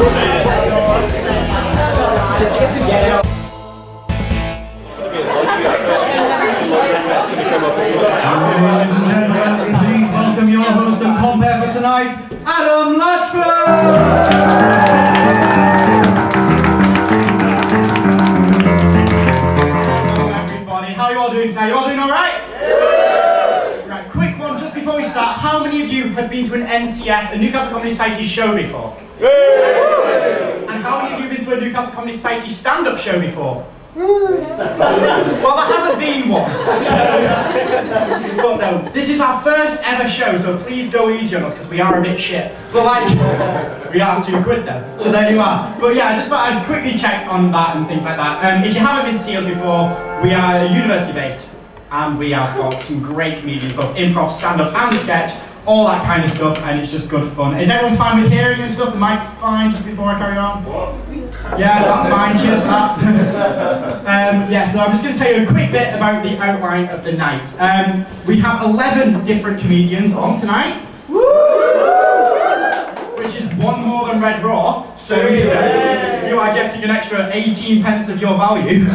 Please welcome your host and compere for tonight, Adam Latchford! How are you all doing tonight? You all doing alright? Yeah. Right, quick one just before we start. How many of you have been to an NCS, a Newcastle Comedy Society show before? Yeah. And how many of you have been to a Newcastle Comedy Society stand-up show before? Well, there hasn't been one. But no, this is our first ever show, so please go easy on us because we are a bit shit. But like, we are £2 then. So there you are. But yeah, I just thought I'd quickly check on that and things like that. If you haven't been to see us before, we are university based, and we have got some great comedians, both improv, stand-up, and sketch. All that kind of stuff, and it's just good fun. Is everyone fine with hearing and stuff? The mic's fine, just before I carry on? Yeah, that's fine, cheers for that. Yeah, so I'm just going to tell you a quick bit about the outline of the night. We have 11 different comedians on tonight. Which is one more than Red Raw, so you are getting an extra 18 pence of your value.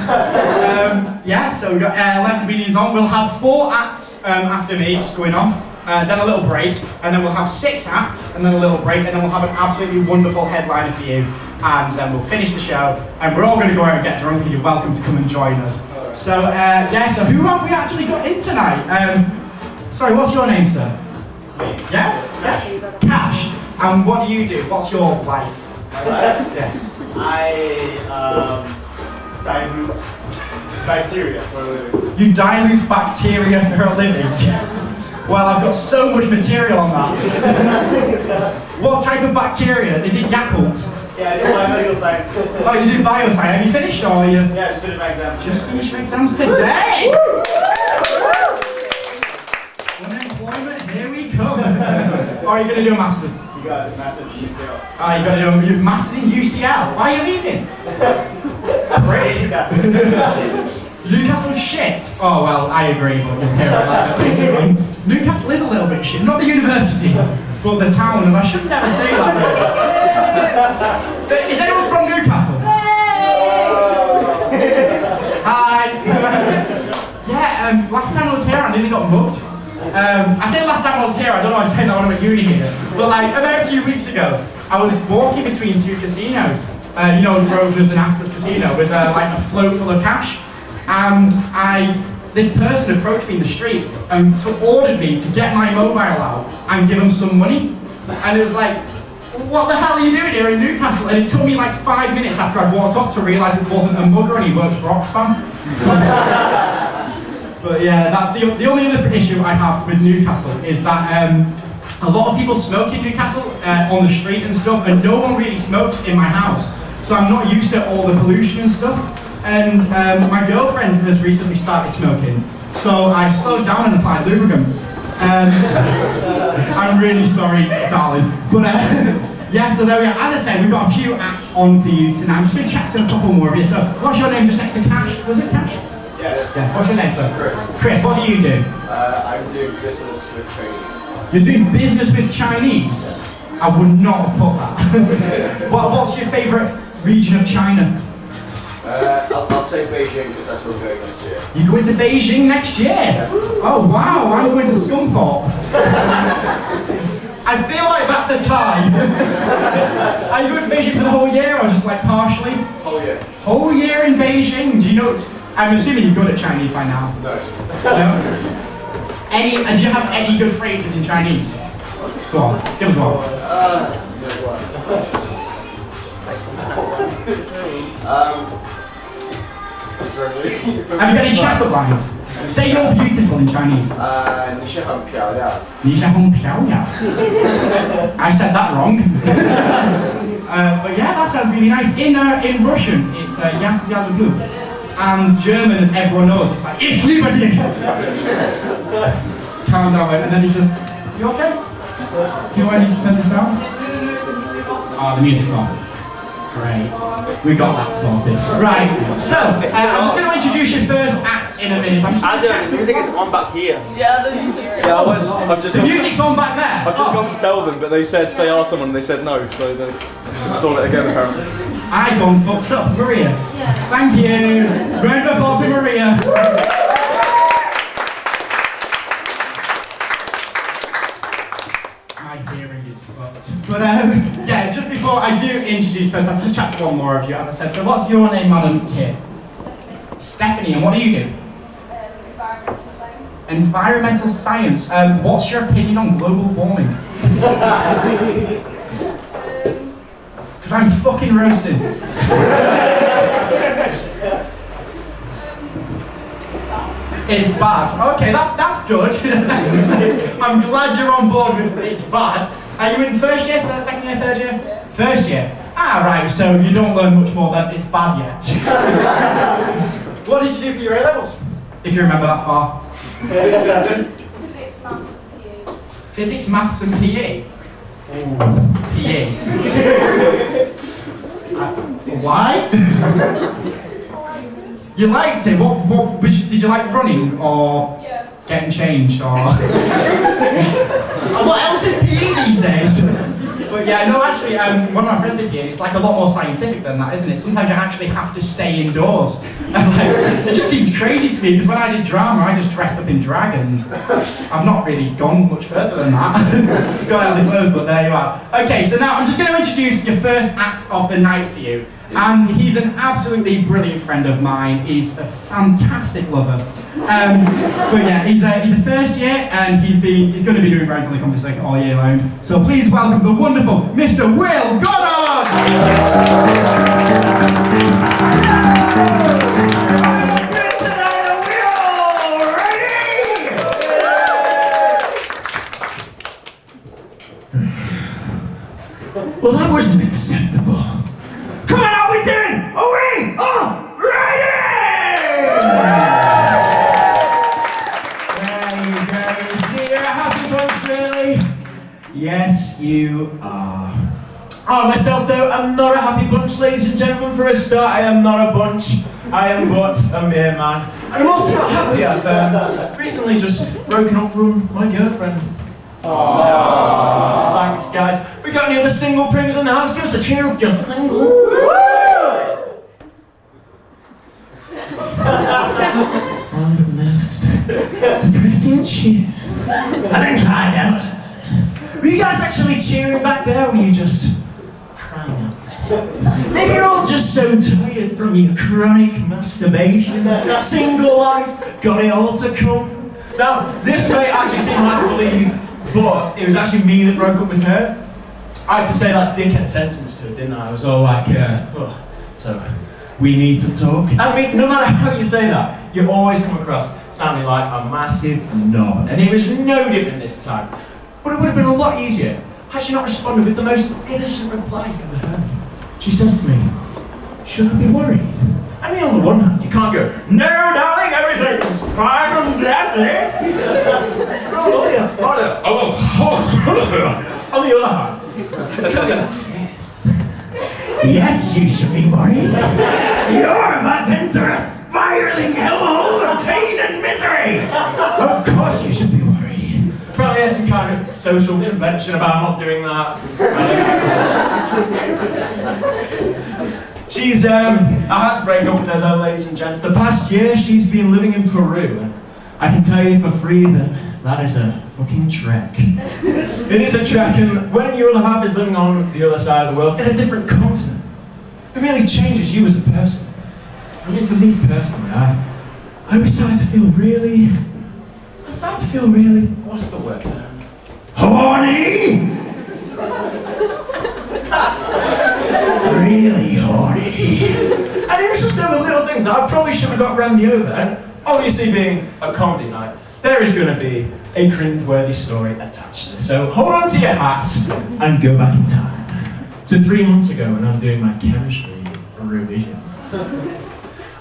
Yeah, so we've got 11 comedians on. We'll have 4 acts after me, just going on. Then a little break, and then we'll have 6 acts, and then a little break, and then we'll have an absolutely wonderful headliner for you, and then we'll finish the show, and we're all going to go out and get drunk, and you're welcome to come and join us. So, yeah, so who have we actually got in tonight? Sorry, what's your name, sir? Yeah? Cash. And what do you do? What's your life? My life? Yes. I dilute bacteria for a living. You dilute bacteria for a living? Yes. Well, I've got so much material on that. What type of bacteria? Is it Yakult? Yeah, I do biomedical sciences. Oh, you do bioscience. Have you finished or are you? Yeah, I just finished my exams. Just finished your exams today? Unemployment, here we come. Or are you going to do a master's? You got a master's in UCL. Oh, you got to do a master's in UCL. Why are you leaving? Great. Newcastle shit. Oh well, I agree, but we'll hear about that later on. Newcastle is a little bit shit, not the university, but the town, and I should never say that. Is anyone from Newcastle? Hi. Yeah, last time I was here, I nearly got mugged. I say last time I was here, I don't know why I was saying that when I'm at uni here, but like about a few weeks ago, I was walking between 2 casinos, you know, Grosvenor's and Asper's Casino, with like a float full of cash. And this person approached me in the street and ordered me to get my mobile out and give him some money. And it was like, what the hell are you doing here in Newcastle? And it took me like 5 minutes after I'd walked off to realise it wasn't a mugger and he worked for Oxfam. But yeah, that's the only other issue I have with Newcastle is that a lot of people smoke in Newcastle on the street and stuff, and no one really smokes in my house. So I'm not used to all the pollution and stuff. And my girlfriend has recently started smoking, so I slowed down and applied lubricant. I'm really sorry, darling. But yeah, so there we are. As I said, we've got a few acts on for you tonight. I'm just going to chat to a couple more of you. So, what's your name just next to Cash? Was it Cash? Yes. What's your name, sir? Chris. Chris, what do you do? I'm doing business with Chinese. You're doing business with Chinese? I would not have put that. What's your favourite region of China? I'll say Beijing because that's where we're going next year. You're going to Beijing next year? Yeah. Oh wow, I'm going to Scunthorpe. I feel like that's a tie. Are you going to Beijing for the whole year or just like partially? Whole year. Whole year in Beijing? Do you know, I'm assuming you're good at Chinese by now. No. No? Do you have any good phrases in Chinese? Go on, give us one. Have you got any chat-up lines? Say you're beautiful in Chinese. 你是很漂亮. 你是很漂亮. I said that wrong. But yeah, that sounds really nice. In Russian, it's Я тебя люблю. And German, as everyone knows, it's like Ich liebe dich. Calm down, and then he's just, you okay? Do I need to turn this down? Oh, the music's off. Great. We got that sorted. Right, so I'm just going to introduce your first act in a minute. I'm just I gonna don't. check The music is on back here. Yeah, the music's Yeah, I've just the gone music's on back there. I've just gone to tell them, but they said they are someone and they said no, so they saw it again apparently. I gone fucked up. Maria. Yeah. Thank you. Round of applause for Maria. My hearing is fucked. But yeah, just before I do introduce first, I'll just chat to one more of you, as I said. So what's your name, madam, here? Stephanie, and what do you do? Environmental science. What's your opinion on global warming? Because I'm fucking roasted. It's bad. Okay, that's good. I'm glad you're on board with it's bad. Are you in first year, second year, third year? First year. Ah, right, so you don't learn much more than it's bad yet. What did you do for your A-levels? If you remember that far. Physics, maths and PE. Ooh, PE. Why? You liked it? Did you like running or getting changed or? What else is PE these days? But yeah, no, actually, one of my friends did PE, and it's like a lot more scientific than that, isn't it? Sometimes you actually have to stay indoors. And like, it just seems crazy to me, because when I did drama, I just dressed up in drag, and I've not really gone much further than that. Got out of the clothes, but there you are. Okay, so now I'm just going to introduce your first act of the night for you. And he's an absolutely brilliant friend of mine. He's a fantastic lover. But yeah, he's a first year, and he's going to be doing rounds on the comedy circuit all year long. So please welcome the wonderful Mr. Will Goddard! Well, that wasn't acceptable. Come on, are we doing? Are we all ready? Very, you're a happy bunch, really? Yes, you are. I myself, though, am not a happy bunch, ladies and gentlemen. For a start, I am not a bunch. I am but a mere man. And I'm also not happy. I've recently just broken up from my girlfriend. Aww. Thanks, guys. We got any other single pringers in the house? Give us a cheer if you're single. That was the most depressing cheer I think I'd ever heard. Were you guys actually cheering back there, or were you just crying out there? Maybe you're all just so tired from your chronic masturbation. Single life, got it all to come. Now, this may actually seem hard to believe, but it was actually me that broke up with her. I had to say that dickhead sentence to her, didn't I? I was all like, so we need to talk. I mean, no matter how you say that, you always come across sounding like a massive knob. And it was no different this time. But it would have been a lot easier had she not responded with the most innocent reply I've ever heard. She says to me, should I be worried? I mean, on the one hand, you can't go, no, darling, everything's fine and dandy. On the other hand, yes, you should be worried. You're about to enter a spiraling hellhole of pain and misery. Of course you should be worried. Probably there's some kind of social convention about not doing that. She's, I had to break up with her though, ladies and gents. The past year, she's been living in Peru, and I can tell you for free that is a fucking trek. It is a trek, and when your other half is living on the other side of the world, in a different continent, it really changes you as a person. I mean, for me personally, I was starting to feel really, what's the word? Horny! Really horny. And it was just over little things that I probably shouldn't have got Randy over. And obviously being a comedy night, there is going to be a cringe-worthy story attached to this. So hold on to your hats and go back in time to 3 months ago when I'm doing my chemistry revision.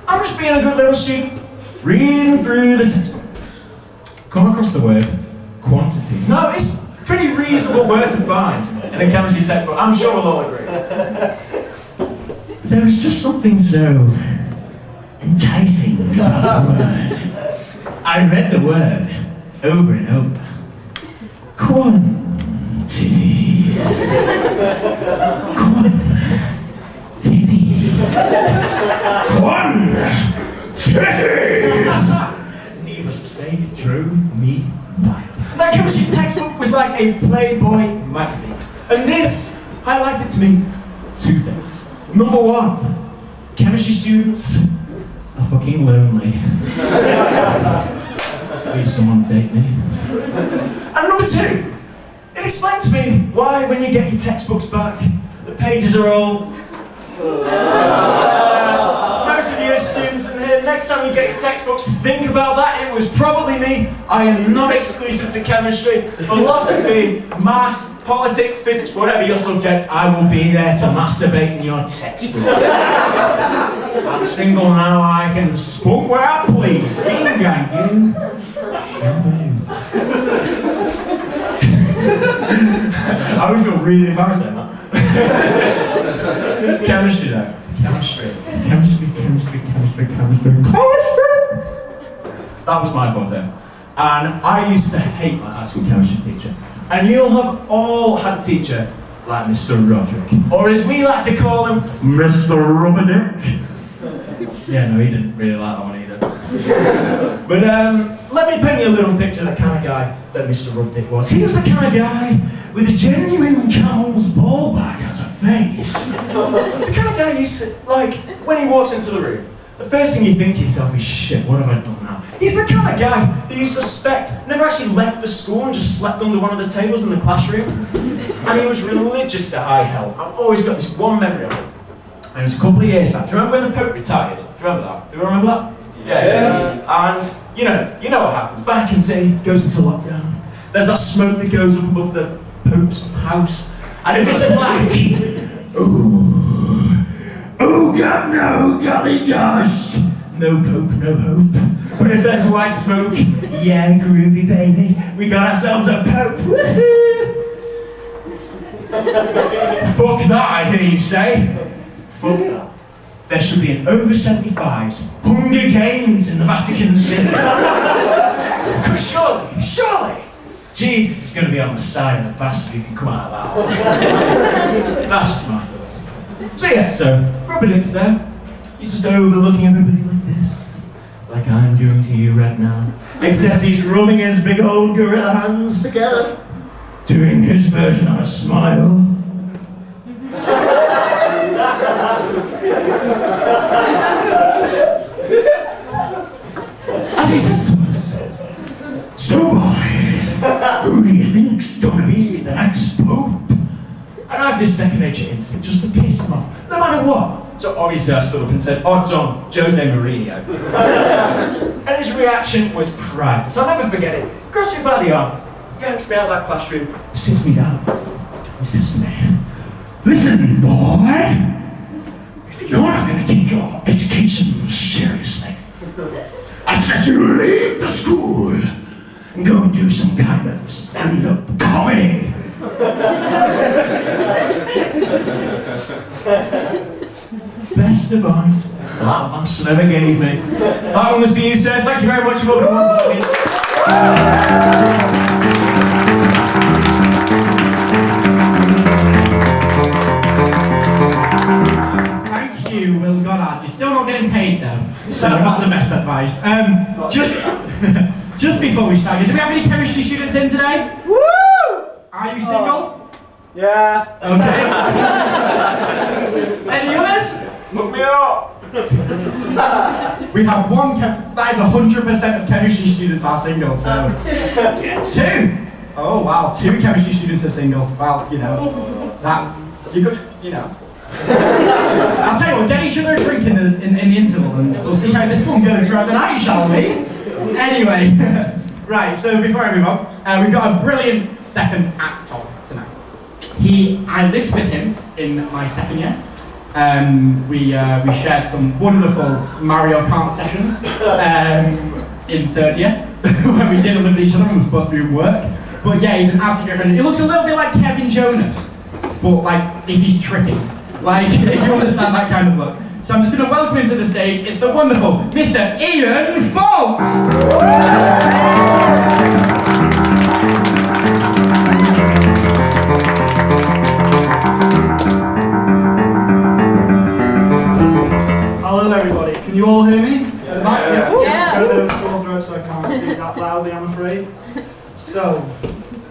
I'm just being a good little student, reading through the textbook. Come across the word quantities. Now, it's a pretty reasonable word to find in a chemistry textbook. I'm sure we'll all agree. There was just something so enticing about the word I read the word over and over. Quantities. Quantities. Quantities. Needless to say, it drove me wild. That chemistry textbook was like a Playboy magazine. And this highlighted to me two things. Number one, chemistry students are fucking lonely. Please someone date me. And number two, it explained to me why when you get your textbooks back, the pages are all... Most of you students in here, next time you get your textbooks, think about that. It was probably me. I am not exclusive to chemistry. Philosophy, maths, politics, physics, whatever your subject, I will be there to masturbate in your textbook. I'm single now, I can smoke where I please. Gang, you. I always feel really embarrassed at that. Chemistry though. Chemistry. That was my forte. And I used to hate my high school chemistry teacher. And you'll have all had a teacher like Mr. Roderick. Or as we like to call him, Mr. Rubberdick. Yeah, no, he didn't really like that one either. But let me paint you a little picture of the kind of guy that Mr. Rubberdick was. He was the kind of guy with a genuine camel's ball bag as a face. He's the kind of guy you see, like, when he walks into the room, the first thing you think to yourself is, shit, what have I done now? He's the kind of guy that you suspect never actually left the school and just slept under one of the tables in the classroom. And he was religious to high hell. I've always got this one memory of him. And it was a couple of years back. Do you remember when the Pope retired? Do you remember that? Do you remember that? Yeah. And you know what happens. Vatican City goes into lockdown. There's that smoke that goes up above the Pope's house. And if it's a black, oh God, no, golly gosh. No Pope, no hope. But if there's white smoke, yeah, groovy baby, we got ourselves a Pope. Fuck that, I hear you say. Fuck that. There should be an over 75s Hunger Games in the Vatican City. Because surely, Jesus is going to be on the side of the bastard who can come out of that. That's just my thought. So yeah, so Rubberdick's there. He's just overlooking everybody like this. Like I'm doing to you right now. Except he's rubbing his big old gorilla hands together. Doing his version of a smile. As he says to us, so boy, who do you think's gonna be the next Pope? And I have this second nature instinct just to piss him off, no matter what. So obviously I stood up and said, odds on, Jose Mourinho. And his reaction was priceless. I'll never forget it. Grabs me by the arm, yanks me out of that classroom, sits me down. He says to me, listen, boy, if you're not going to take your education seriously, I suggest you leave the school and go and do some kind of stand-up comedy. Best advice that master never gave me. That one was for you, sir. Thank you very much for coming. Will Goddard, you're still not getting paid though, so not the best advice. Just before we start, do we have any chemistry students in today? Woo! Are you single? Yeah. Okay. Any others? Look me up. We have one that is 100% of chemistry students are single, so... Two! Oh wow, 2 chemistry students are single. Well, you know, that, you could, you know. I'll tell you what, get each other a drink in the interval and we'll see how this one goes throughout the night, shall we? Anyway, right, so before I move on, we've got a brilliant second act on tonight. I lived with him in my second year. We shared some wonderful Mario Kart sessions in third year when we didn't live with each other and we were supposed to be at work. But yeah, he's an absolute great friend. He looks a little bit like Kevin Jonas, but like if he's tricky. Like, if you understand that kind of look. So I'm just going to welcome him to the stage. It's the wonderful Mr. Ian Fox! Hello everybody, can you all hear me? At the back? Yeah. Got a bit of a sore throat so I can't speak that loudly, I'm afraid. So,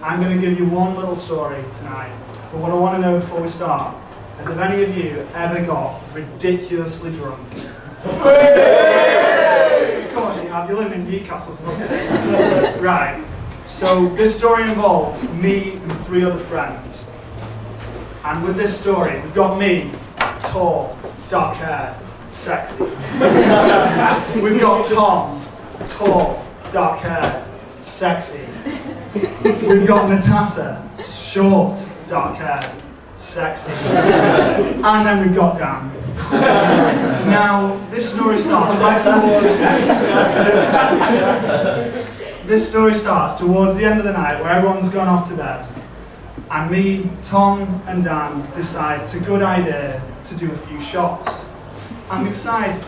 I'm going to give you one little story tonight. But what I want to know before we start is if any of you ever got ridiculously drunk. Of course you have, you live in Newcastle for God's sake. Right, so this story involves me and 3 other friends. And with this story, we've got me, tall, dark hair, sexy. We've got Tom, tall, dark hair, sexy. We've got Natasha, short, dark hair, sexy. And then we've got Dan. Now, this story starts right towards the end of the night where everyone's gone off to bed. And me, Tom and Dan decide it's a good idea to do a few shots. And we decide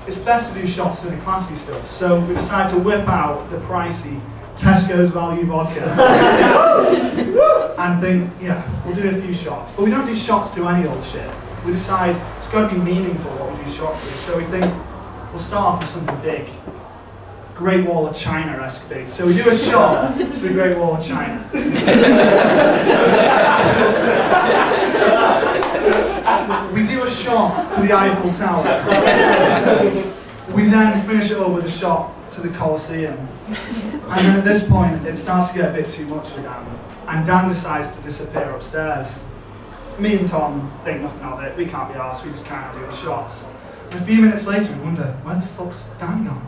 it's best to do shots to the classy stuff. So we decide to whip out the pricey Tesco's value vodka and think, yeah, we'll do a few shots. But we don't do shots to any old shit. We decide it's got to be meaningful what we do shots to. So we think we'll start off with something big. Great Wall of China-esque big. So we do a shot to the Great Wall of China. We do a shot to the Eiffel Tower. We then finish it up with a shot to the Colosseum. And then at this point, it starts to get a bit too much for Dan. And Dan decides to disappear upstairs. Me and Tom think nothing of it. We can't be arsed, we just carry on doing shots. And a few minutes later, we wonder, where the fuck's Dan gone?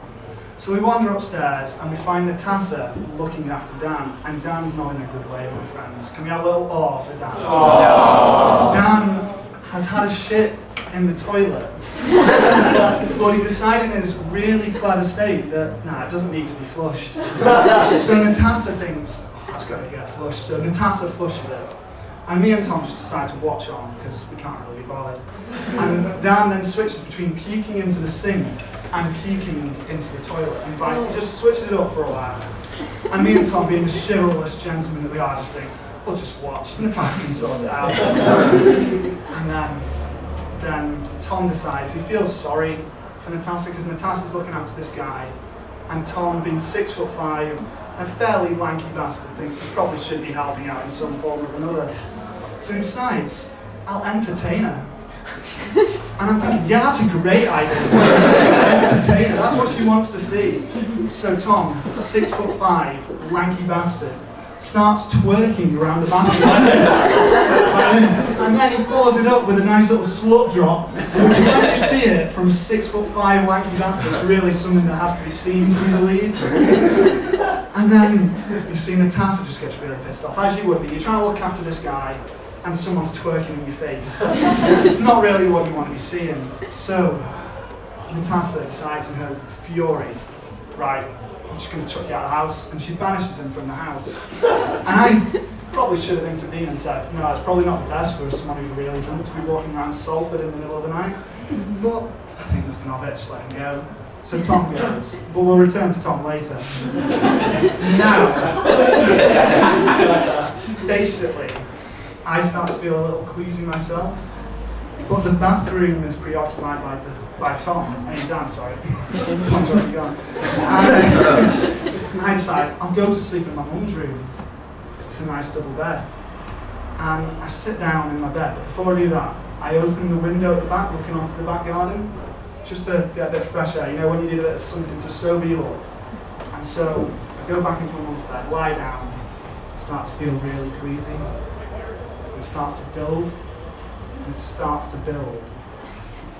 So we wander upstairs and we find Natasha looking after Dan, and Dan's not in a good way, my friends. Can we have a little awe for Dan? Aww. Dan has had a shit in the toilet, but he decided in his really clever state that, nah, it doesn't need to be flushed. So Natasha thinks, oh, it's got to get flushed. So Natasha flushes it. And me and Tom just decide to watch on, because we can't really be bothered. And Dan then switches between puking into the sink and puking into the toilet. And he just switches it up for a while. And me and Tom, being the chivalrous gentlemen that we are, just think, we'll just watch. Natasha can sort it out. And then Tom decides he feels sorry for Natasha because Natasha's looking after this guy. And Tom, being 6'5", a fairly lanky bastard, thinks he probably should be helping out in some form or another. So he decides, I'll entertain her. And I'm thinking, yeah, that's a great idea. Entertain her, that's what she wants to see. So Tom, 6'5", lanky bastard, starts twerking around the bathroom like this. And then he follows it up with a nice little slut drop, which when you see it from 6'5" lanky bastard, it's really something that has to be seen to be believed. And then you see Natasha just gets really pissed off, as you would be. You're trying to look after this guy, and someone's twerking in your face. It's not really what you want to be seeing. So Natasha decides in her fury, right, I'm just going to chuck you out of the house, and she banishes him from the house. And I probably should have intervened and said, no, it's probably not the best for someone who's really drunk to be walking around Salford in the middle of the night. But I think nothing of it, just let him go. So Tom goes, but we'll return to Tom later. Now, basically, I start to feel a little queasy myself, but the bathroom is preoccupied by Tom, Dan, sorry. Tom's already gone. And I decide, I'll go to sleep in my mum's room, because it's a nice double bed. And I sit down in my bed, but before I do that, I open the window at the back, looking onto the back garden, just to get a bit of fresh air, you know, when you need a bit of something to sober you up. And so I go back into my mum's bed, lie down, start to feel really queasy. It starts to build, and it starts to build.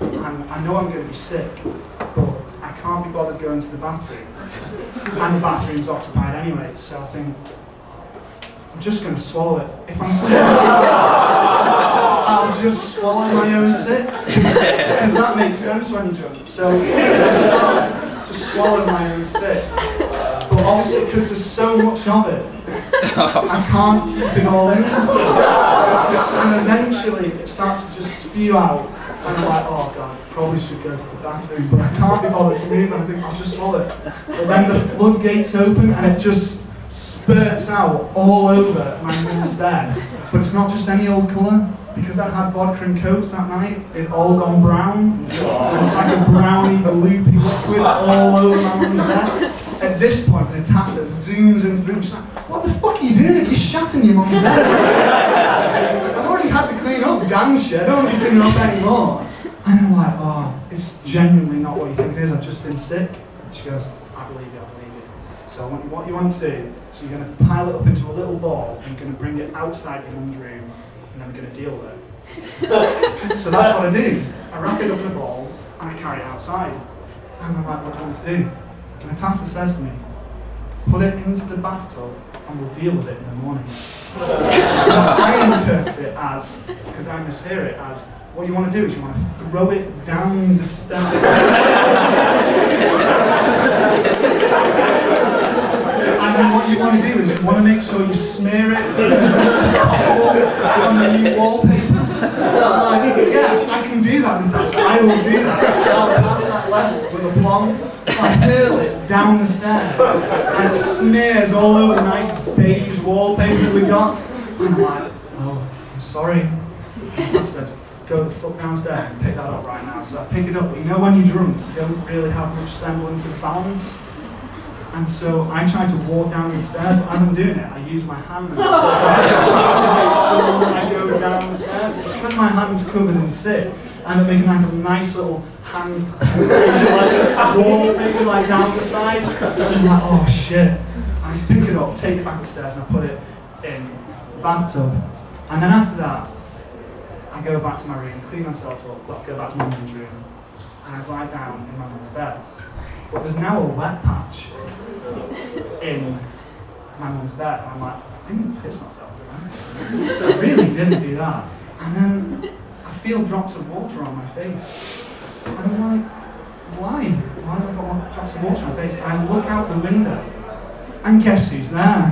And I know I'm going to be sick, but I can't be bothered going to the bathroom. And the bathroom's occupied anyway, so I think, I'm just going to swallow it. If I'm sick, I'll just swallow my own sick, because that makes sense when you're drunk. So I start to swallow my own sick. But obviously, because there's so much of it, I can't keep it all in. And eventually, it starts to just spew out And I'm like, oh God, probably should go to the bathroom, but I can't be bothered to move, and I think I'll just swallow it. But then the floodgates open, and it just spurts out all over my mum's bed. But it's not just any old colour, because I'd had vodka and cokes that night, it'd all gone brown, and it's like a browny, gloopy liquid all over my mum's bed. At this point, Natasha zooms into the room, she's like, what the fuck are you doing? You're shatting your mum's bed. I've already had to clean up damn shit, I don't want to be cleaning up anymore. And I'm like, oh, it's genuinely not what you think it is, I've just been sick. And she goes, I believe you. So what you want to do, so you're going to pile it up into a little ball, and you're going to bring it outside your mum's room, and then we're going to deal with it. So that's what I do. I wrap it up in a ball, and I carry it outside. And I'm like, what do you want to do? And Natasha says to me, put it into the bathtub, and we'll deal with it in the morning. I interpret it as, because I mishear it as, what you want to do is you want to throw it down the stairs. And then what you want to do is you want to make sure you smear it as much as possible on the new wallpaper. So I'm like, yeah, I can do that, Natasha. I will do that. I'll pass that level with a plonk. I hurl it down the stairs, and it smears all over the nice beige wallpaper that we got. And I'm like, oh, I'm sorry. Natasha says, go the fuck downstairs and pick that up right now. So I pick it up, but you know when you're drunk, you don't really have much semblance of balance. And so I try to walk down the stairs, but as I'm doing it, I use my hands to try to make sure I go down the stairs. Because my hand's covered in sick, and I'm making like a nice little hand like wallpaper like down the side. So I'm like, oh shit. I pick it up, take it back upstairs, and I put it in the bathtub. And then after that, I go back to my room, clean myself up, well, go back to my mum's room, and I lie down in my mum's bed. But there's now a wet patch in my mum's bed, and I'm like, I didn't piss myself, did I? I really didn't do that. And then I feel drops of water on my face. And I'm like, why? Why have I got drops of water on my face? I look out the window, and guess who's there?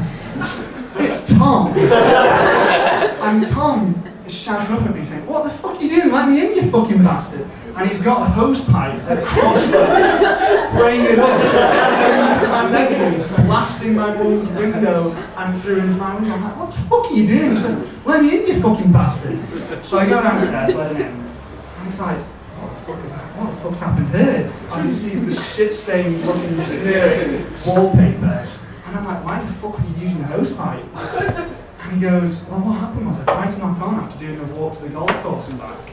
It's Tom. And Tom is shouting up at me saying, what the fuck are you doing? Let me in, you fucking bastard. And he's got a hose pipe at crotchlet, spraying it up into my bedroom, blasting my mum's window and through into my window. I'm like, what the fuck are you doing? He says, let me in, you fucking bastard. So I go downstairs, let him in, and he's like, what the fuck's happened here? As he sees the shit-stained looking smear wallpaper. And I'm like, why the fuck are you using a hose pipe? And he goes, well, what happened was I tried to knock on after doing a walk to the golf course and back.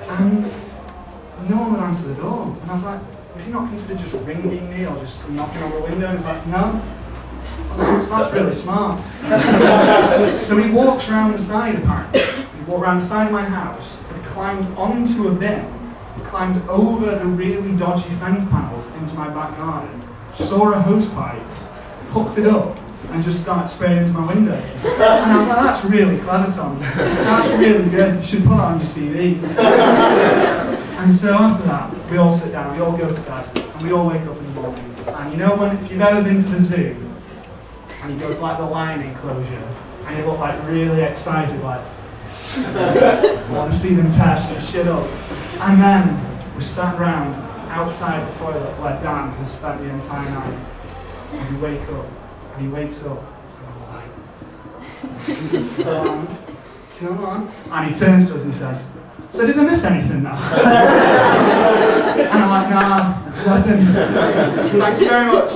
And no one would answer the door. And I was like, would you not consider just ringing me or just knocking on the window? And he's like, no. I was like, that's really smart. So he walks around the side, apparently. He walked around the side of my house, and climbed onto a bin, climbed over the really dodgy fence panels into my back garden, saw a hose pipe, hooked it up, and just started spraying into my window. And I was like, that's really clever, Tom. That's really good. You should put that on your CV. And so after that, we all sit down, we all go to bed, and we all wake up in the morning. And you know when, if you've ever been to the zoo, and you go to like the lion enclosure, and you look like really excited, like, I want to see them tear some shit up. And then we sat round outside the toilet where Dan has spent the entire night. And we wake up, and he wakes up, and I'm like, come on. And he turns to us and he says, so did I miss anything now? And I'm like, nah, nothing. Thank you very much.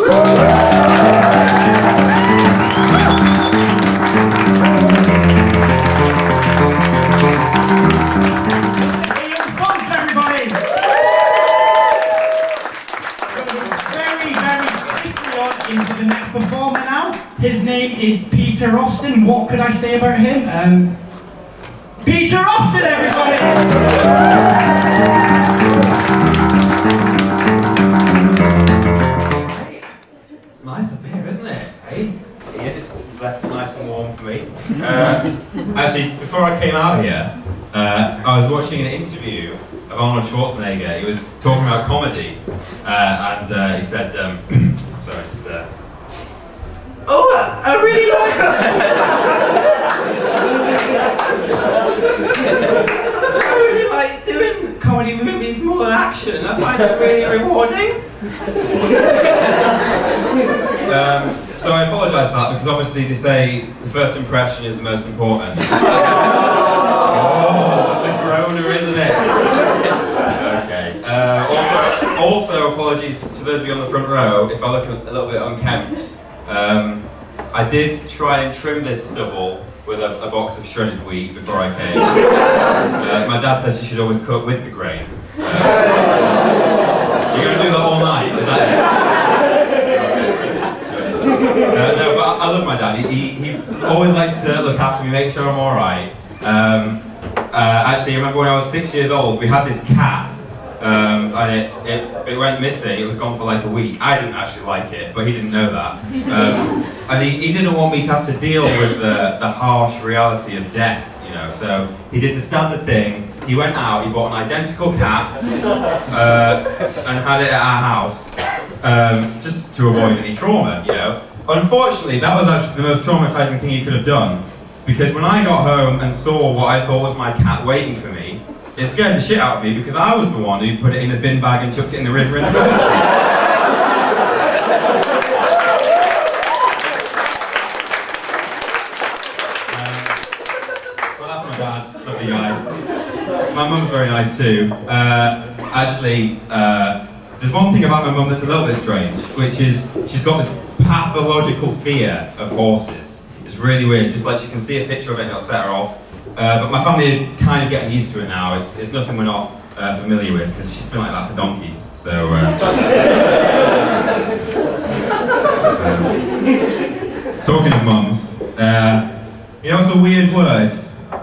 Into the next performer now. His name is Peter Austin. What could I say about him? Peter Austin, everybody! Hey, it's nice up here, isn't it? Hey, yeah, it's left nice and warm for me. Actually, before I came out here, I was watching an interview of Arnold Schwarzenegger. He was talking about comedy, and he said, sorry, just, oh, I really like that! I really like doing comedy find it really rewarding. So I apologise for that because obviously they say the first impression is the most important. Oh, that's a groaner, isn't it? Okay. Also apologies to those of you on the front row if I look a little bit unkempt. I did try and trim this stubble with a box of shredded wheat before I came. My dad said you should always cook with the grain. You're going to do that all night, is that it? No, but I love my dad. He always likes to look after me, make sure I'm alright. Actually, I remember when I was 6 years old, we had this cat. And it went missing. It was gone for like a week. I didn't actually like it, but he didn't know that. And he didn't want me to have to deal with the harsh reality of death, you know. So he did the standard thing. He went out, he bought an identical cat, and had it at our house, just to avoid any trauma, you know. Unfortunately, that was actually the most traumatizing thing he could have done, because when I got home and saw what I thought was my cat waiting for me, it scared the shit out of me because I was the one who put it in a bin bag and chucked it in the river in the first place. Well, that's my dad, lovely guy. My mum's very nice too. Actually, there's one thing about my mum that's a little bit strange, which is she's got this pathological fear of horses. It's really weird, just like she can see a picture of it and it'll set her off. But my family are kind of getting used to it now. It's nothing we're not familiar with because she's been like that for donkeys. So, talking of mums, you know, it's a weird word,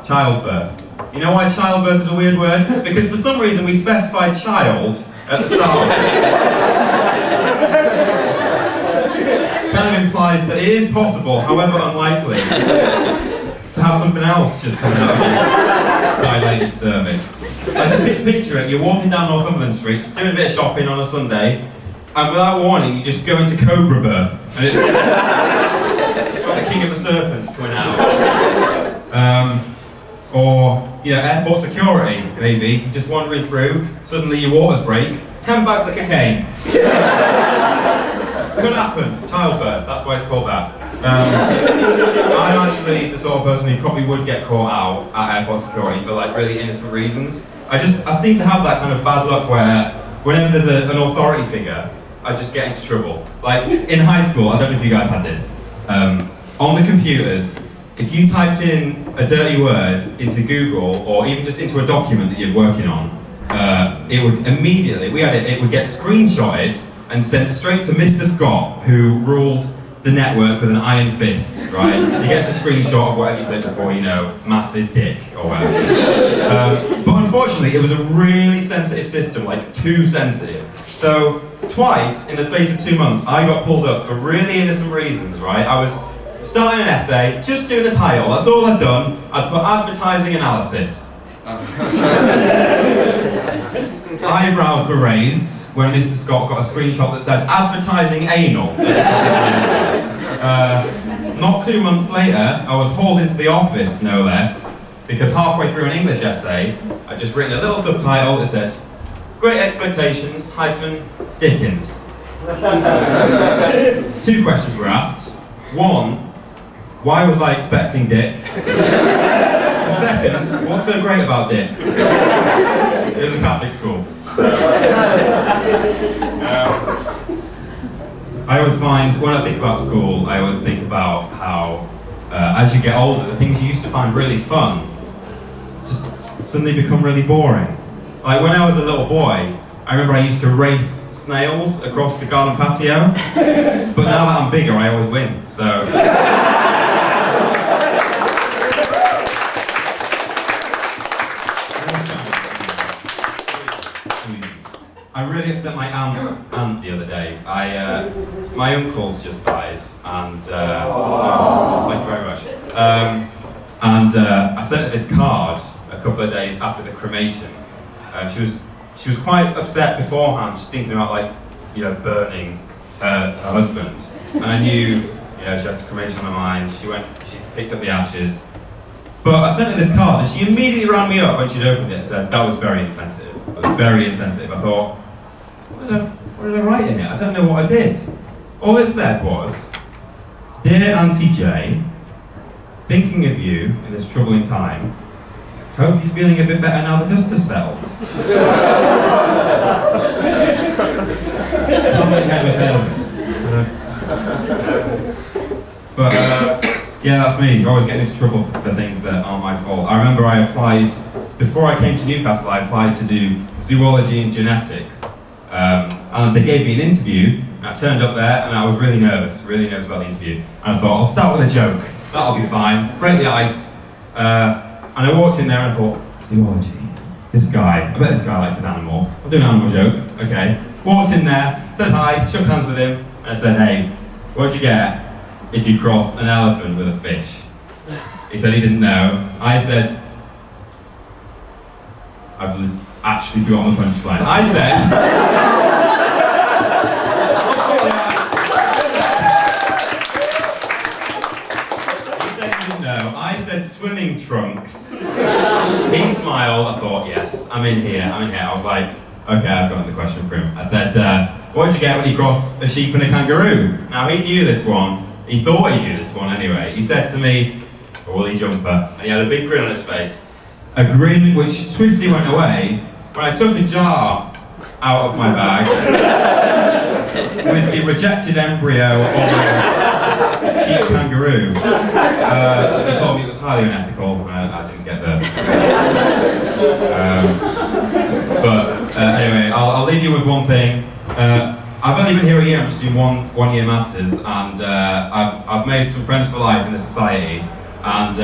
childbirth. You know why childbirth is a weird word? Because for some reason we specified child at the start. Kind of implies that it is possible, however unlikely, to have something else just coming out of your dilated cervix. Like, picture it, you're walking down Northumberland Street, just doing a bit of shopping on a Sunday, and without warning, you just go into cobra birth. And it's like the king of the serpents coming out. Or, you know, airport security, maybe, just wandering through, suddenly your waters break, 10 bags of cocaine. Could happen, childbirth, that's why it's called that. I'm actually the sort of person who probably would get caught out at airport security for like really innocent reasons. I seem to have that kind of bad luck where whenever there's an authority figure, I just get into trouble. Like in high school, I don't know if you guys had this, on the computers, if you typed in a dirty word into Google or even just into a document that you're working on, it would immediately, it would get screenshotted and sent straight to Mr. Scott, who ruled the network with an iron fist, right? He gets a screenshot of whatever you're searching for, you know, massive dick or whatever. But unfortunately, it was a really sensitive system, like too sensitive. So twice in the space of 2 months, I got pulled up for really innocent reasons, right? I was starting an essay, just doing the title, that's all I'd done. I'd put advertising analysis. Eyebrows were raised when Mr. Scott got a screenshot that said advertising anal. Not 2 months later, I was hauled into the office, no less, because halfway through an English essay, I'd just written a little subtitle that said, Great Expectations, Dickens. 2 questions were asked. 1, why was I expecting Dick? Second, what's so great about Dick? It was a Catholic school. I always find, when I think about school, I always think about how, as you get older, the things you used to find really fun just suddenly become really boring. Like when I was a little boy, I remember I used to race snails across the garden patio, but now that I'm bigger, I always win, so... I really upset my aunt the other day. My uncle's just died, and thank you very much. I sent her this card a couple of days after the cremation. She was quite upset beforehand, just thinking about burning her husband. And I knew, she had the cremation on her mind. She picked up the ashes. But I sent her this card, and she immediately rang me up when she'd opened it and said, that was very insensitive. It was very insensitive. I thought, what did I write in it? I don't know what I did. All it said was, "Dear Auntie J, thinking of you in this troubling time. Hope you're feeling a bit better now the dust has settled." But yeah, that's me. Always getting into trouble for things that aren't my fault. I remember I applied, before I came to Newcastle, I applied to do zoology and genetics. And they gave me an interview, and I turned up there, and I was really nervous about the interview. And I thought, I'll start with a joke. That'll be fine. Break the ice. And I walked in there and I thought, zoology. This guy, I bet this guy likes his animals. I'll do an animal joke. Okay. Walked in there, said hi, shook hands with him, and I said, "Hey, what'd you get if you cross an elephant with a fish?" He said he didn't know. I said, I've actually forgotten the punchline. I said, I said swimming trunks. He smiled. I thought, yes, I'm in here. I was like, okay, I've got the question for him. I said, what did you get when you cross a sheep and a kangaroo? Now, he knew this one. He thought he knew this one anyway. He said to me, a woolly jumper. And he had a big grin on his face. A grin which swiftly went away when I took a jar out of my bag with the rejected embryo of a sheep kangaroo. He told me it was highly unethical, and I didn't get there. Anyway, I'll leave you with one thing. I've only been here a year. I'm just doing one year masters, and I've made some friends for life in the society. And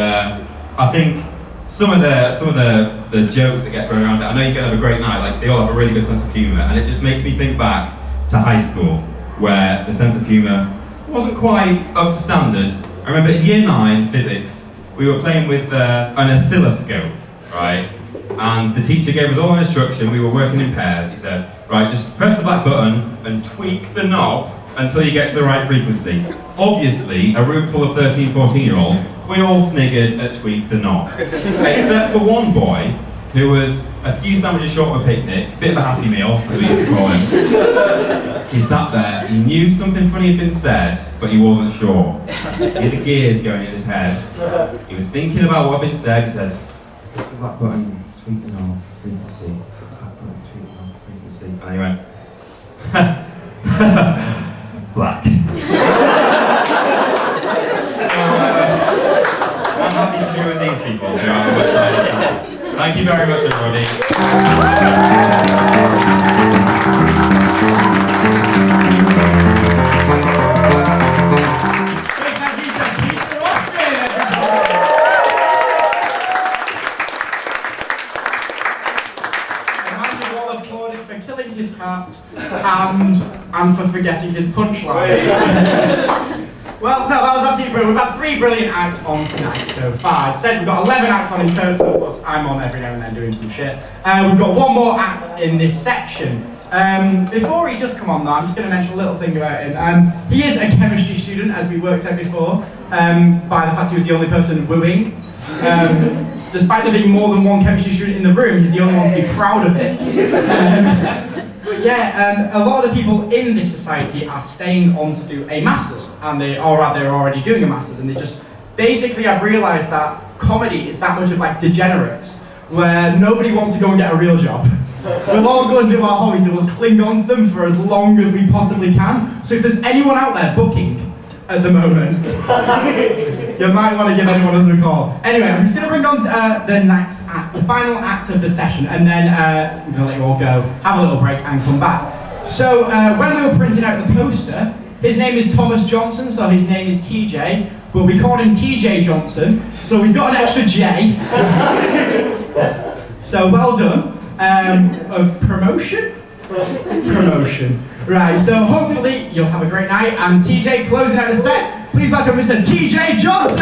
I think some of the jokes that get thrown around, I know you're gonna have a great night. Like, they all have a really good sense of humour, and it just makes me think back to high school, where the sense of humour wasn't quite up to standard. I remember in year 9 physics, we were playing with an oscilloscope, right? And the teacher gave us all an instruction. We were working in pairs. He said, right, just press the black button and tweak the knob until you get to the right frequency. Obviously, a room full of 13, 14-year-olds, we all sniggered at tweak the knob. Except for one boy, who was a few sandwiches short of a picnic, a bit of a happy meal, as we used to call him. He sat there, he knew something funny had been said, but he wasn't sure. He had the gears going in his head. He was thinking about what had been said. He said, press the black button, tweak the knob, frequency. Black button, tweak the knob, frequency. And he went, black. I'm happy to be with these people who are on the website. Thank you very much, everybody. For killing his cat and for forgetting his punchline. Well, no, that was absolutely brilliant. We've had 3 brilliant acts on tonight so far. As I said, we've got 11 acts on in total, plus I'm on every now and then doing some shit. We've got one more act in this section. Before he does come on though, I'm just going to mention a little thing about him. He is a chemistry student, as we worked out before, by the fact he was the only person wooing. Despite there being more than one chemistry student in the room, he's the only one to be proud of it. But yeah, a lot of the people in this society are staying on to do a master's, and they're already doing a master's, and they just basically have realised that comedy is that much of like degenerates, where nobody wants to go and get a real job. We'll all go and do our hobbies, and we'll cling on to them for as long as we possibly can. So if there's anyone out there booking at the moment, you might want to give anyone else a call. Anyway, I'm just going to bring on the next act, the final act of the session, and then I'm going to let you all go, have a little break, and come back. So when we were printing out the poster, his name is Thomas Johnson, so his name is TJ, but we called him TJ Johnson, so he's got an extra J. So well done. Promotion? Promotion. Right, so hopefully you'll have a great night, and TJ closing out the set, please welcome Mr. TJ Johnson!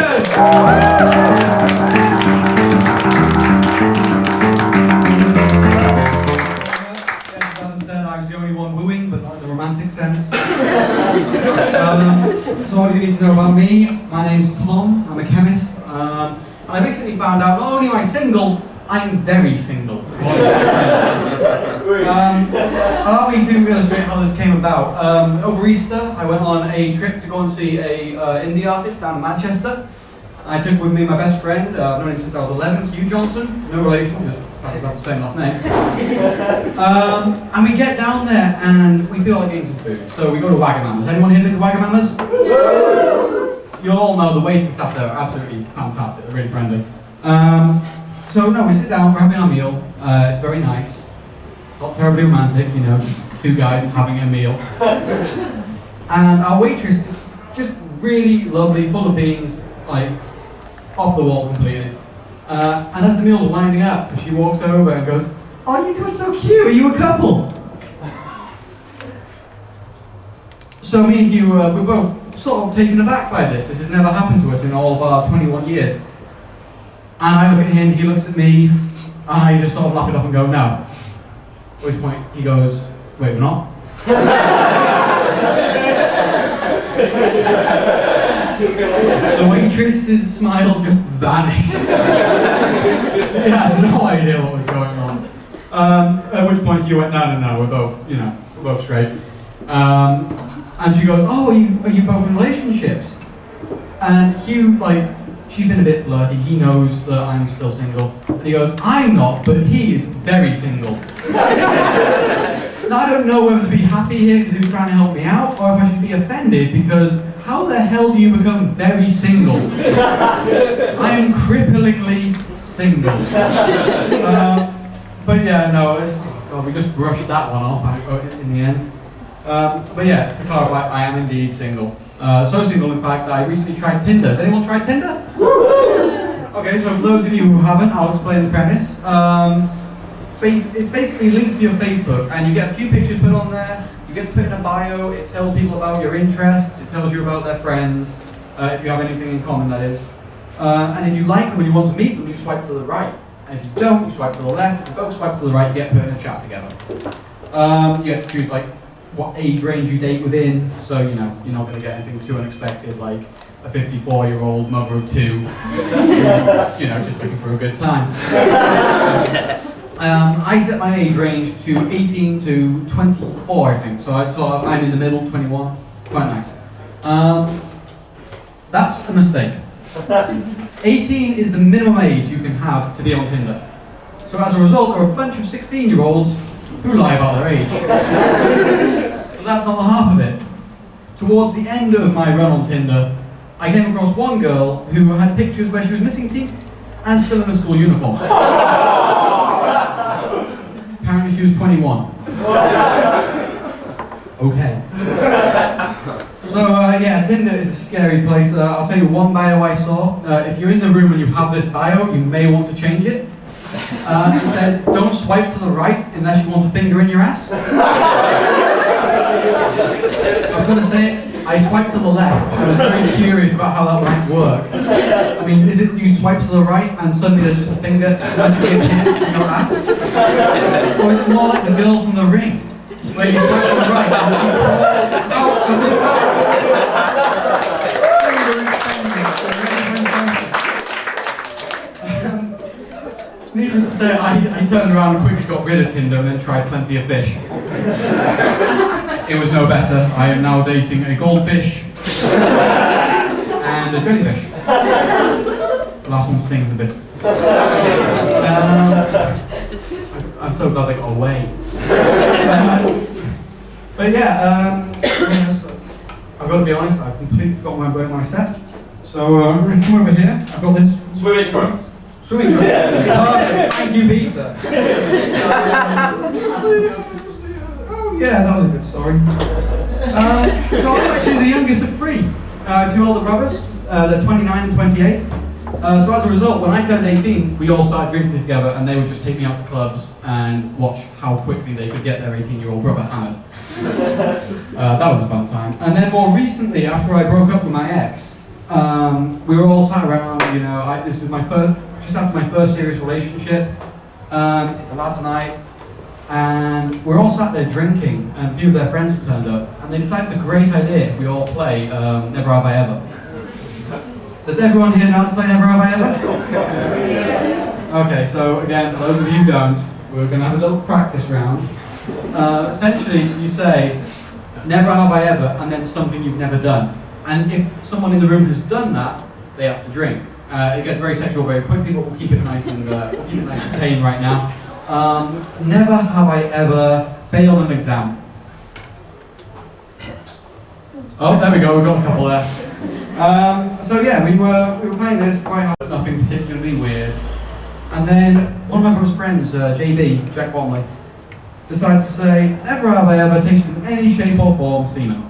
I'm the only one wooing, but not in the romantic sense. So all you need to know about me, my name's Tom, I'm a chemist, and I recently found out not only am I single, I'm very single. Allow me to illustrate how this came about. Over Easter, I went on a trip to go and see a indie artist down in Manchester. I took with me my best friend, I've known him since I was 11, Hugh Johnson, no relation, just have the same last name. And we get down there and we feel like getting some food, so we go to Wagamama's. Anyone here been to Wagamama's? You'll all know the waiting staff there are absolutely fantastic, they're really friendly. So no, we sit down, we're having our meal, it's very nice, not terribly romantic, you know, two guys having a meal. And our waitress is just really lovely, full of beans, like off the wall completely. And as the meal was winding up, she walks over and goes, "Oh, you two are so cute, are you a couple?" So me and Hugh, we're both sort of taken aback by this. This has never happened to us in all of our 21 years. And I look at him, he looks at me, and I just sort of laugh it off and go, "No." At which point he goes, "Wait, we're not?" The waitress's smile just vanished. He had no idea what was going on. At which point Hugh went, "No, we're both, we're both straight." And she goes, "Oh, are you both in relationships?" And Hugh, she's been a bit flirty, he knows that I'm still single. And he goes, "I'm not, but he is very single." Now I don't know whether to be happy here because he was trying to help me out, or if I should be offended because how the hell do you become very single? I am cripplingly single. But yeah, no, we just brushed that one off in the end. But yeah, to clarify, I am indeed single. So single, in fact, that I recently tried Tinder. Has anyone tried Tinder? Okay, so for those of you who haven't, I'll explain the premise. It basically links to your Facebook, and you get a few pictures put on there. You get to put in a bio. It tells people about your interests. It tells you about their friends, if you have anything in common, that is. And if you like them and you want to meet them, you swipe to the right. And if you don't, you swipe to the left. If you both swipe to the right, you get put in a chat together. You get to choose what age range you date within, so you're not going to get anything too unexpected, like a 54-year-old mother of two, just looking for a good time. I set my age range to 18 to 24, I think, so I'm in the middle, 21, quite nice. That's a mistake. 18 is the minimum age you can have to be on Tinder. So as a result, there are a bunch of 16-year-olds who lie about their age. But that's not the half of it. Towards the end of my run on Tinder, I came across one girl who had pictures where she was missing teeth and still in a school uniform. Apparently she was 21. Okay. So yeah, Tinder is a scary place. I'll tell you one bio I saw. If you're in the room and you have this bio, you may want to change it. It said, "Don't swipe to the right unless you want a finger in your ass." I'm going to say it, I swiped to the left. I was very curious about how that might work. I mean, is it you swipe to the right and suddenly there's just a finger magically appears in your ass? Or is it more like the girl from The Ring, where you swipe to the right and she crawls out of the Needless to say, I turned around and quickly got rid of Tinder and then tried Plenty of Fish. It was no better. I am now dating a goldfish and a jellyfish. The last one stings a bit. I'm so glad they got away. But yeah, I've got to be honest, I've completely forgotten where I broke my set. So I'm going to come over here. I've got this. Swimming trunks. Swimming trunks. Perfect. Thank you, Peter. Oh yeah, that was a good story. So I'm actually the youngest of three. Two older brothers. They're 29 and 28. So as a result, when I turned 18, we all started drinking together, and they would just take me out to clubs and watch how quickly they could get their 18-year-old brother hammered. That was a fun time. And then more recently, after I broke up with my ex, we were all sat around. This was just after my first serious relationship. It's a lad's night, and we're all sat there drinking, and a few of their friends have turned up, and they decided it's a great idea if we all play Never Have I Ever. Does everyone here know how to play Never Have I Ever? Okay, so again, for those of you who don't, we're going to have a little practice round. Essentially, you say, never have I ever, and then something you've never done. And if someone in the room has done that, they have to drink. It gets very sexual very quickly, but we'll keep it nice and tame right now. Never have I ever failed an exam. Oh, there we go. We've got a couple there. So yeah, we were playing this quite hard, but nothing particularly weird. And then one of my brother's friends, JB, Jack Bomley, decides to say, never have I ever tasted in any shape or form semen.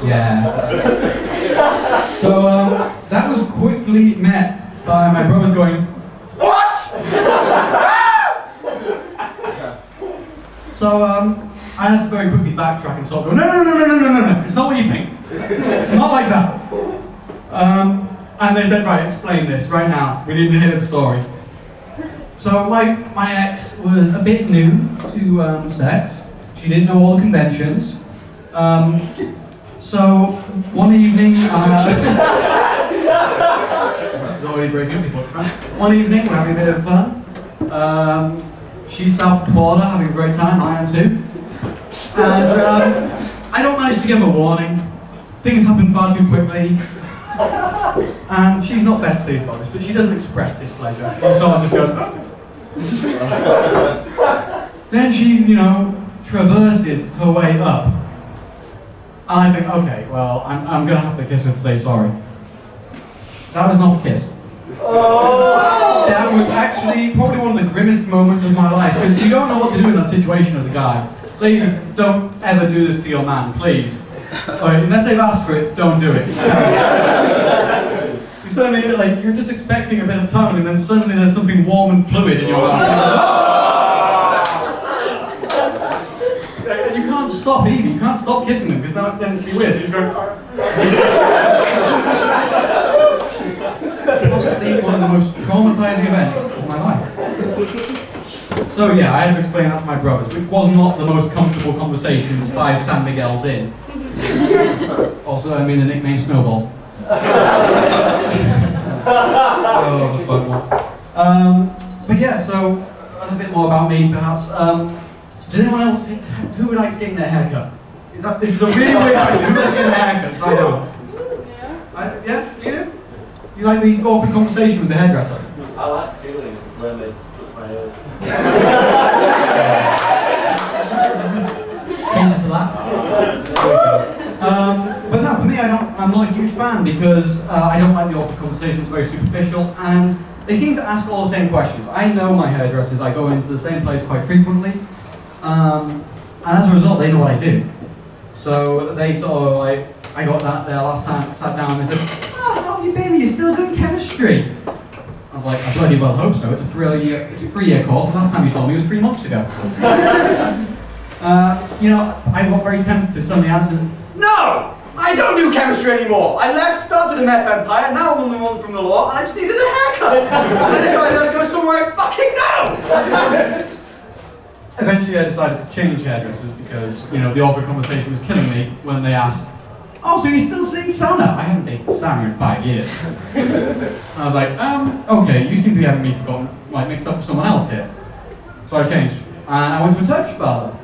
Yeah. So that was quickly met by my brothers going, what? So I had to very quickly backtrack and sort of go, no, it's not what you think. It's not like that. And they said, right, explain this right now. We need to hear the story. So my ex was a bit new to sex. She didn't know all the conventions. So one evening, this is already breaking up before front. One evening, we're having a bit of fun. She's south of the border, having a great time. I am too. And I don't manage to give her a warning. Things happen far too quickly. And she's not best pleased about this, but she doesn't express displeasure. And so I just goes, then she, traverses her way up. And I think, okay, well, I'm going to have to kiss her to say sorry. That was not a kiss. Oh. That was actually probably one of the grimmest moments of my life, because you don't know what to do in that situation as a guy. Ladies, don't ever do this to your man, please. Unless they've asked for it, don't do it. You suddenly, you're just expecting a bit of tongue, and then suddenly there's something warm and fluid in your mouth. You can't stop either. You can't stop kissing them, because now it's be weird. So you're just going. Possibly one of the most traumatizing events of my life. So yeah, I had to explain that to my brothers, which was not the most comfortable conversations 5 San Miguel's in. Also, I mean the nickname Snowball. Oh, the fun one. But yeah, so a bit more about me, perhaps. Does anyone else, who would like to get their hair cut? This is a really weird question. Who would like to get their hair cut? I don't. Yeah, you do? You like the awkward conversation with the hairdresser? I like feeling when they touch my ears. Changes to that. But no, for me, I'm not a huge fan, because I don't like the awkward conversations, very superficial, and they seem to ask all the same questions. I know my hairdressers, I go into the same place quite frequently, and as a result, they know what I do. So they sort of I got that there last time, sat down and they said, oh, how have you been? Are you still doing chemistry? I was like, I bloody well hope so. It's a 3-year course, and last time you saw me was 3 months ago. I got very tempted to suddenly answer, no! I don't do chemistry anymore! I left, started a meth empire, now I'm on the run from the law, and I just needed a haircut! I decided I'd go somewhere I fucking know! Eventually I decided to change hairdressers because, the awkward conversation was killing me when they asked, oh, so you're still seeing Sana? I haven't dated Sana in 5 years. I was like, okay, you seem to be having me mixed up with someone else here. So I changed, and I went to a Turkish barber.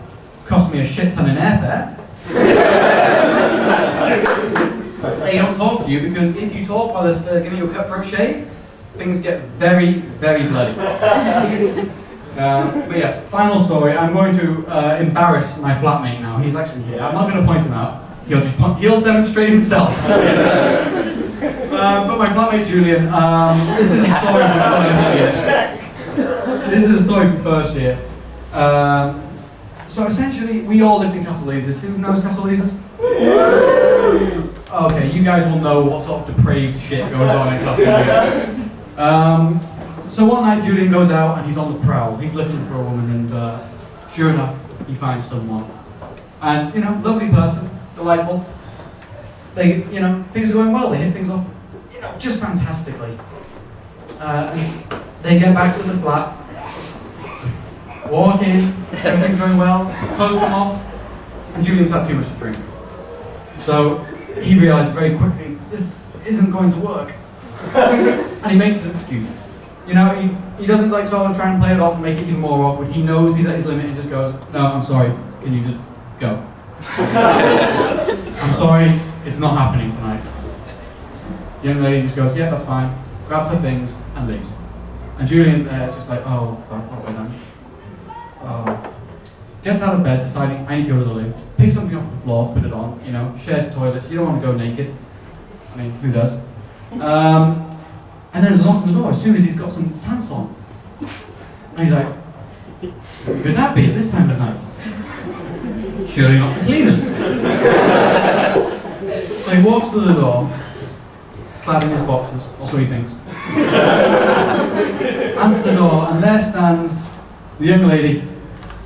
Cost me a shit ton in airfare. They don't talk to you, because if you talk while they're giving you a cutthroat shave, things get very, very bloody. But yes, final story. I'm going to embarrass my flatmate now. He's actually here. I'm not going to point him out. He'll demonstrate himself. But my flatmate Julian, this is a story from first year. So essentially, we all lived in Castle Leazes. Who knows Castle Leazes? Okay, you guys will know what sort of depraved shit goes on in Castle Leazes. So one night Julian goes out and he's on the prowl. He's looking for a woman, and sure enough, he finds someone. And lovely person, delightful. They, things are going well. They hit things off, just fantastically. And they get back to the flat, walk in, everything's going well, clothes come off, and Julian's had too much to drink. So he realizes very quickly, this isn't going to work. And he makes his excuses. You know, he doesn't like sort of try and play it off and make it even more awkward. He knows he's at his limit and just goes, no, I'm sorry, can you just go? I'm sorry, it's not happening tonight. The young lady just goes, yeah, that's fine, grabs her things and leaves. And Julian is just like, oh, fuck, what have I done? Oh. Gets out of bed, deciding, I need to go to the loo. Picks something off the floor, put it on, you know, shared toilets, you don't want to go naked. I mean, who does? And there's a knock on the door as soon as he's got some pants on. And he's like, who could that be at this time of night? Surely not the cleaners. So he walks to the door, clad in his boxers, or so he thinks. Answers the door, and there stands the young lady,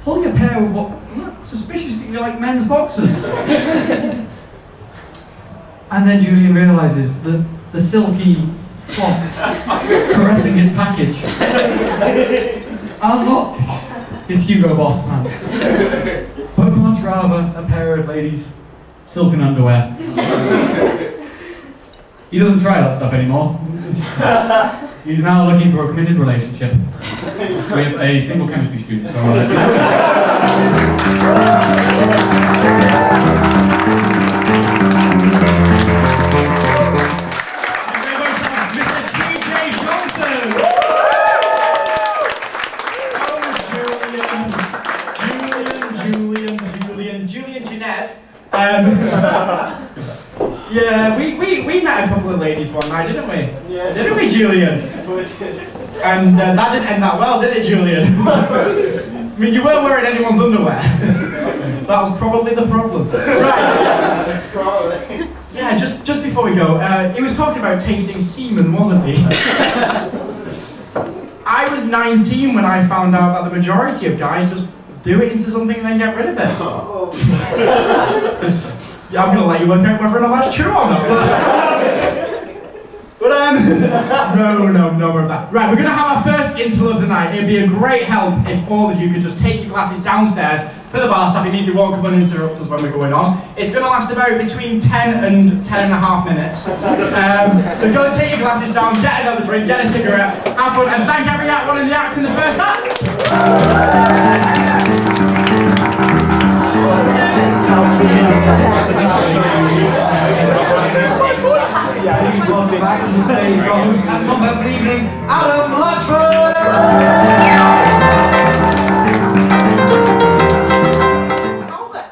holding a pair of what look suspiciously like men's boxers. And then Julian realises that the silky cloth caressing his package are not his Hugo Boss pants, but much rather a pair of ladies' silken underwear. He doesn't try that stuff anymore. He's now looking for a committed relationship with a single chemistry student. So, Yeah, we met a couple of ladies one night, didn't we? Yeah. Didn't we, Julian? And that didn't end that well, did it, Julian? I mean, you weren't wearing anyone's underwear. That was probably the problem. Right. Probably. Yeah, just before we go, he was talking about tasting semen, wasn't he? I was 19 when I found out that the majority of guys just do it into something and then get rid of it. Yeah, I'm gonna let you work out whether or not that's true or not. But no more of that. Right, we're gonna have our first interval of the night. It'd be a great help if all of you could just take your glasses downstairs for the bar staff. It needs to won't come and interrupt us when we're going on. It's gonna last about between 10 and 10 and a half minutes. So go and take your glasses down, get another drink, get a cigarette, have fun, and thank everyone in the acts in the first act. please welcome back to the stage our host and combat for the evening, Adam Latchford!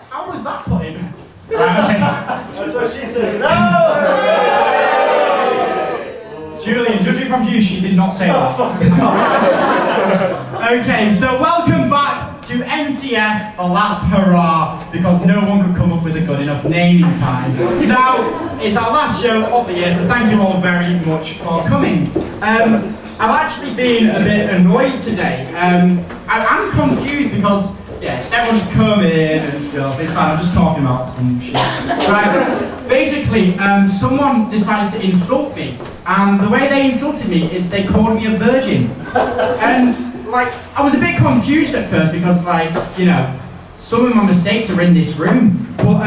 How was that put in? That's what she said. No! Julian, judging from you, she did not say that. Okay, so welcome back to NCS, the last hurrah, because no one could come up with a good enough name in time. Now, it's our last show of the year, so thank you all very much for coming. I've actually been a bit annoyed today. I'm confused because, yeah, everyone just come in and stuff, it's fine, I'm just talking about some shit. Right, basically, someone decided to insult me, and the way they insulted me is they called me a virgin. And like, I was a bit confused at first because, like, you know, some of my mistakes are in this room. But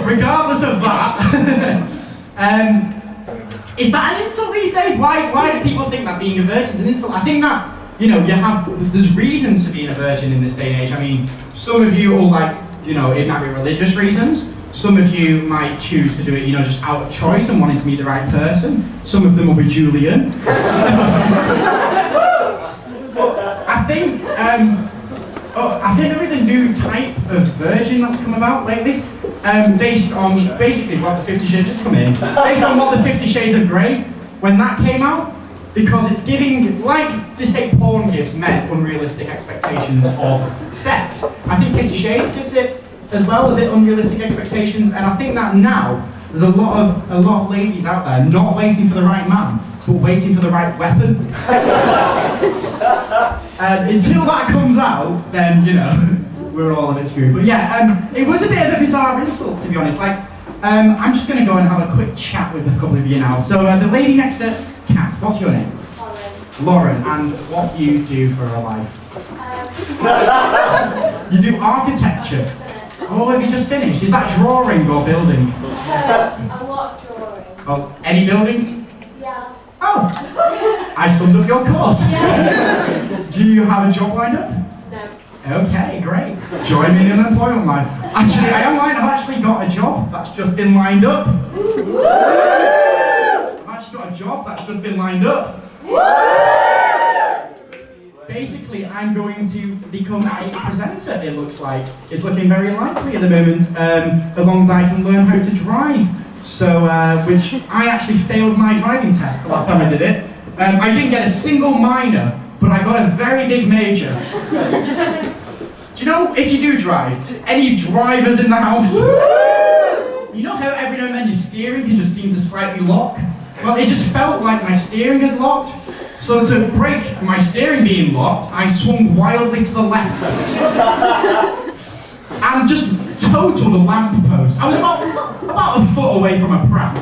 regardless of that, is that an insult these days? Why do people think that being a virgin is an insult? I think that, you know, there's reasons for being a virgin in this day and age. I mean, some of you all like, you know, it might be religious reasons. Some of you might choose to do it, you know, just out of choice and wanting to meet the right person. Some of them will be Julian. I think there is a new type of virgin that's come about lately, based on basically what the 50 Shades just come in, based on what the 50 Shades of Grey, when that came out, because it's giving, like they say porn gives men unrealistic expectations of sex. I think 50 Shades gives it as well, a bit unrealistic expectations, and I think that now there's a lot of ladies out there not waiting for the right man, but waiting for the right weapon. And until that comes out, then, you know, we're all a bit screwed. But yeah, it was a bit of a bizarre insult, to be honest. Like, I'm just going to go and have a quick chat with a couple of you now. So the lady next to Kat, what's your name? Lauren. And what do you do for a life? You do architecture. Oh, have you just finished? Is that drawing or building? A lot of drawing. Oh, any building? Yeah. Oh, I summed up your course. Do you have a job lined up? No. Okay, great. Join me in an employment line. Actually, I am lying. I've actually got a job that's just been lined up. I've actually got a job that's just been lined up. Basically, I'm going to become a presenter, it looks like. It's looking very likely at the moment, as long as I can learn how to drive. So, which I actually failed my driving test the last time I did it. I didn't get a single minor, but I got a very big major. Do you know, if you do drive, any drivers in the house? You know how every now and then your steering can just seem to slightly lock? Well, it just felt like my steering had locked. So to break my steering being locked, I swung wildly to the left. And just totaled a lamppost. I was about a foot away from a pram.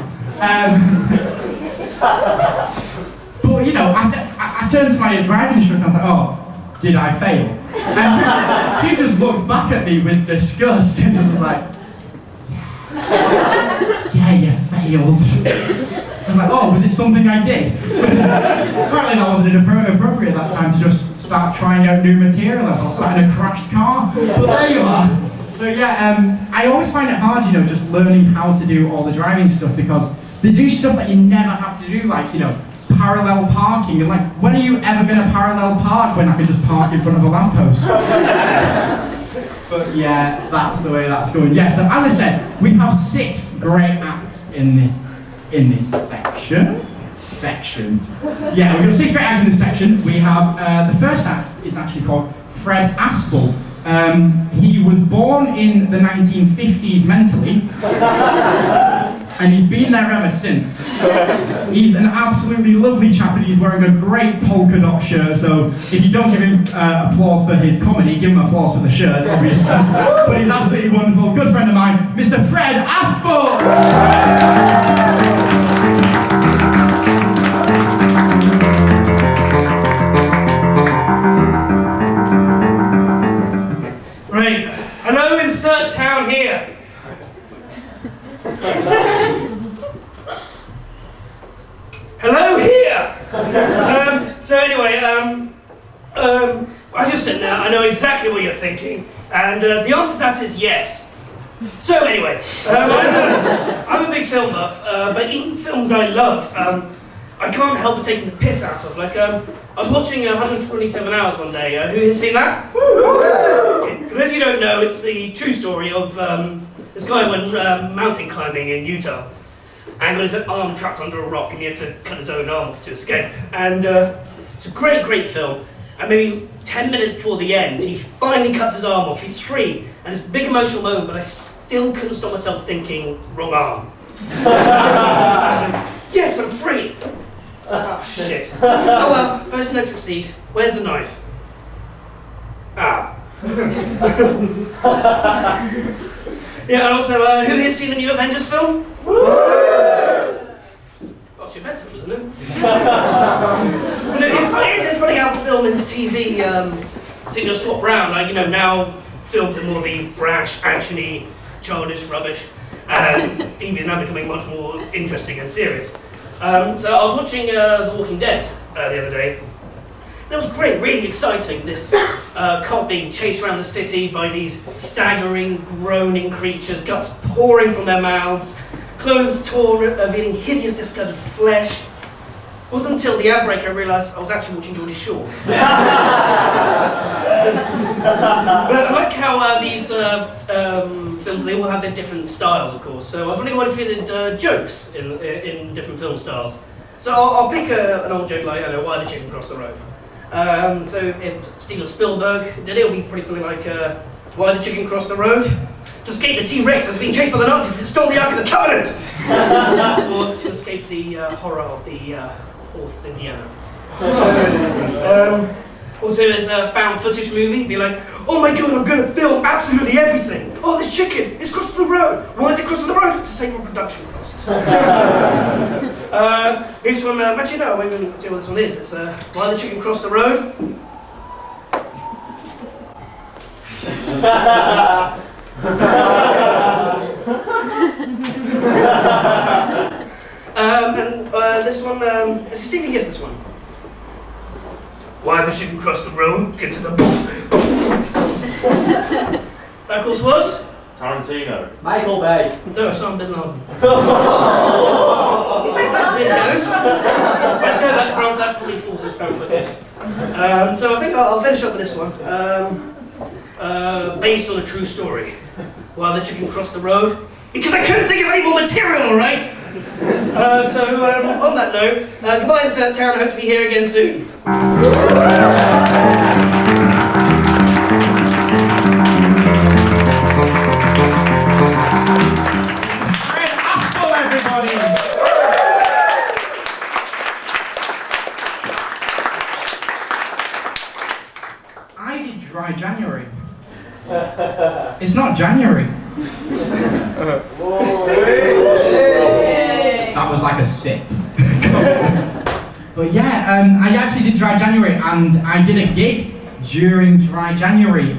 But you know, I turned to my driving instructor and I was like, oh, did I fail? And he just looked back at me with disgust and just was like, yeah, you failed. I was like, oh, was it something I did? Apparently that wasn't appropriate at that time to just start trying out new material as I was sat in a crashed car. But there you are. So yeah, I always find it hard, you know, just learning how to do all the driving stuff because they do stuff that you never have to do, like, you know, parallel parking. And like, when are you ever going to parallel park when I can just park in front of a lamppost? But yeah, that's the way that's going. Yeah, so as I said, we have 6 great acts in this section. Yeah, we've got 6 great acts in this section. We have, the first act is actually called Fred Aspel. He was born in the 1950s mentally, and he's been there ever since. He's an absolutely lovely chap, and he's wearing a great polka dot shirt, so if you don't give him applause for his comedy, give him applause for the shirt, obviously. But he's absolutely wonderful. Good friend of mine, Mr. Fred Aspel! Right, hello, insert town here. Hello here. So anyway, as you're sitting there, I know exactly what you're thinking, and the answer to that is yes. So anyway, I'm a big film buff, but even films I love, I can't help but taking the piss out of. Like, I was watching 127 Hours one day. Who has seen that? For those of you who don't know, it's the true story of this guy went mountain climbing in Utah and got his arm trapped under a rock and he had to cut his own arm off to escape. And it's a great, great film. And maybe 10 minutes before the end, he finally cuts his arm off. He's free. And it's a big emotional moment, but I still couldn't stop myself thinking, wrong arm. Yes, I'm free. Oh, shit. Oh well, first note succeed. Where's the knife? Ah. Yeah, and also, who here's seen the new Avengers film? Gosh, you're better, isn't it? But it's funny how film and TV seem to swap around. Like, you know, now films are more the brash, actiony, childish rubbish, and TV is now becoming much more interesting and serious. So I was watching The Walking Dead the other day. And it was great, really exciting, this cop being chased around the city by these staggering, groaning creatures, guts pouring from their mouths, clothes torn, revealing hideous, discolored flesh. It wasn't until the outbreak I realised I was actually watching Geordie Shore. But I like how these films, they all have their different styles, of course. So I was wondering what if you did jokes in different film styles. So I'll pick an old joke like, I don't know, why the chicken crossed the road? So if Steven Spielberg did it, it'll be pretty something like, why the chicken crossed the road? To escape the T-Rex that's being chased by the Nazis that stole the Ark of the Covenant! Or to escape the horror of the 4th Indiana. Also, there's a found footage movie, be like, oh my god, I'm going to film absolutely everything! Oh, this chicken, it's crossing the road! Why is it crossing the road? To save on production costs. Here's one, actually no, I won't even tell you what this one is. It's why the chicken crossed the road? And this one, let's see if you can guess this one. Why the chicken cross the road, get to the... That of course was? Tarantino. Michael Bay. No, Osama bin Laden. He made those videos. But no, that probably falls in found footage. So I think I'll finish up with this one. Based on a true story. Why the chicken crossed the road? Because I couldn't think of any more material, alright? So on that note, goodbye and Tara, I hope to be here again soon. I did dry January. It's not January. That was like a sip. But yeah, I actually did dry January, and I did a gig during dry January,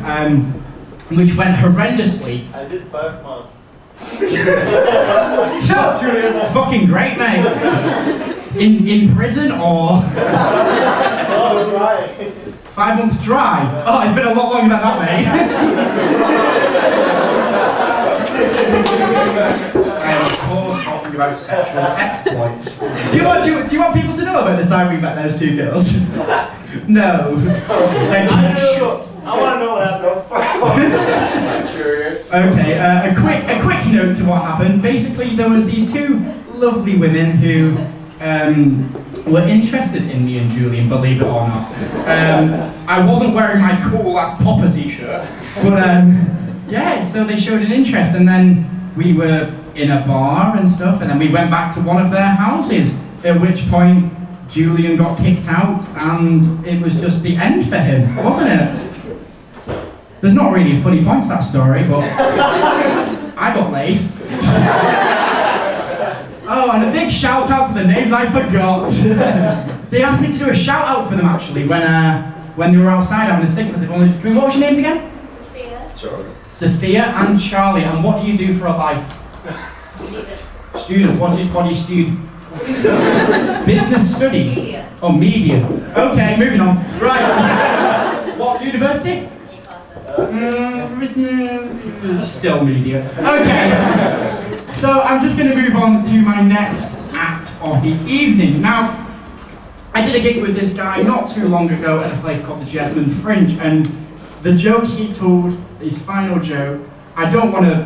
which went horrendously. I did 5 months. Shut up, Julian. Fucking great, mate. In prison or? Oh, dry. 5 months dry. Oh, it's been a lot longer than that, mate. And of course, talking about sexual exploits. Do you want people to know about the time we met those two girls? No. Thank you. I want to know what happened. I'm curious. Okay, a quick note to what happened. Basically, there was these two lovely women who were interested in me and Julian, believe it or not. I wasn't wearing my cool ass Popper t-shirt, but yeah, so they showed an interest, and then we were in a bar and stuff, and then we went back to one of their houses, at which point Julian got kicked out, and it was just the end for him, wasn't it? There's not really a funny point to that story, but I got laid. Oh, and a big shout out to the names I forgot. They asked me to do a shout out for them actually when they were outside having a stick because they've only just come in. What was your names again? Sophia. Charlie. Sophia and Charlie. And what do you do for a life? Student. What do you study? Business studies. Media. Oh, media. Okay, moving on. Right. What university? Newcastle. Still media. Okay. So I'm just going to move on to my next act of the evening. Now, I did a gig with this guy not too long ago at a place called the Gentleman Fringe, and the joke he told, his final joke, I don't want to,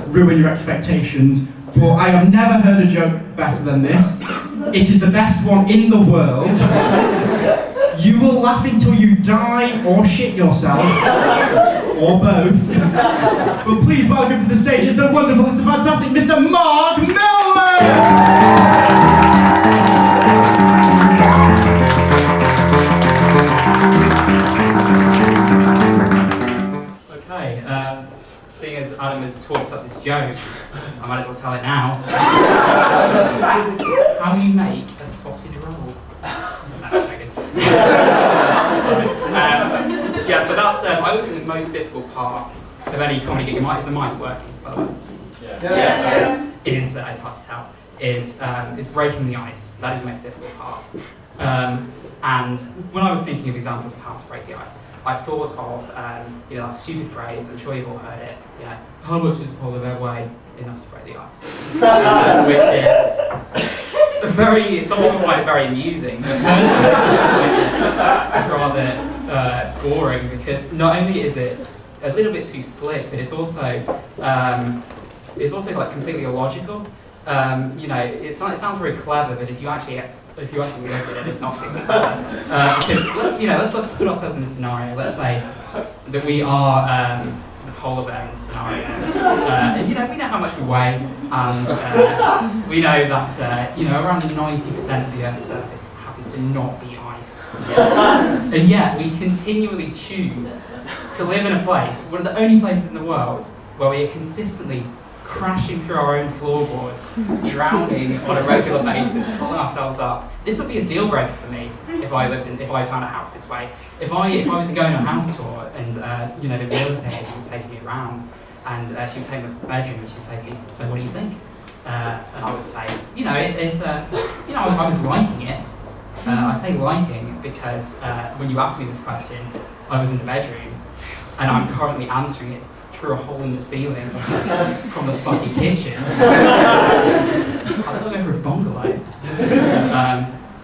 ruin your expectations, but I have never heard a joke better than this. It is the best one in the world. You will laugh until you die or shit yourself, or both. But please welcome to the stage, it's the wonderful, it's the fantastic Mr. Mark Melman! Okay, seeing as Adam has talked up this joke, I might as well tell it now. How do you make a sausage roll? Yeah, so that's, I always think the most difficult part of any comedy gig, is the mic working, by the way? Yeah. It's hard to tell, is breaking the ice. That is the most difficult part. And when I was thinking of examples of how to break the ice, I thought of, that stupid phrase, I'm sure you've all heard it, how much does a polar bear weigh? Enough to break the ice. Which is some people find it very amusing, but personally I find it rather boring, because not only is it a little bit too slick, but it's also like completely illogical. It sounds very clever, but if you actually look at it, it's not too clever. Because let's put ourselves in this scenario. Let's say that we are the polar bear in the scenario. And we know how much we weigh, and we know that around 90% of the Earth's surface happens to not be ice. And yet we continually choose to live in a place, one of the only places in the world, where we are consistently crashing through our own floorboards, drowning on a regular basis, pulling ourselves up. This would be a deal breaker for me if I found a house this way. If I was to go on a house tour and the real estate agent would take me around, and she would take me to the bedroom and she'd say to me, "So what do you think?" And I would say, you know, I was liking it. I say liking because when you asked me this question, I was in the bedroom, and I'm currently answering it through a hole in the ceiling from the fucking kitchen. I don't know, over a bungalow.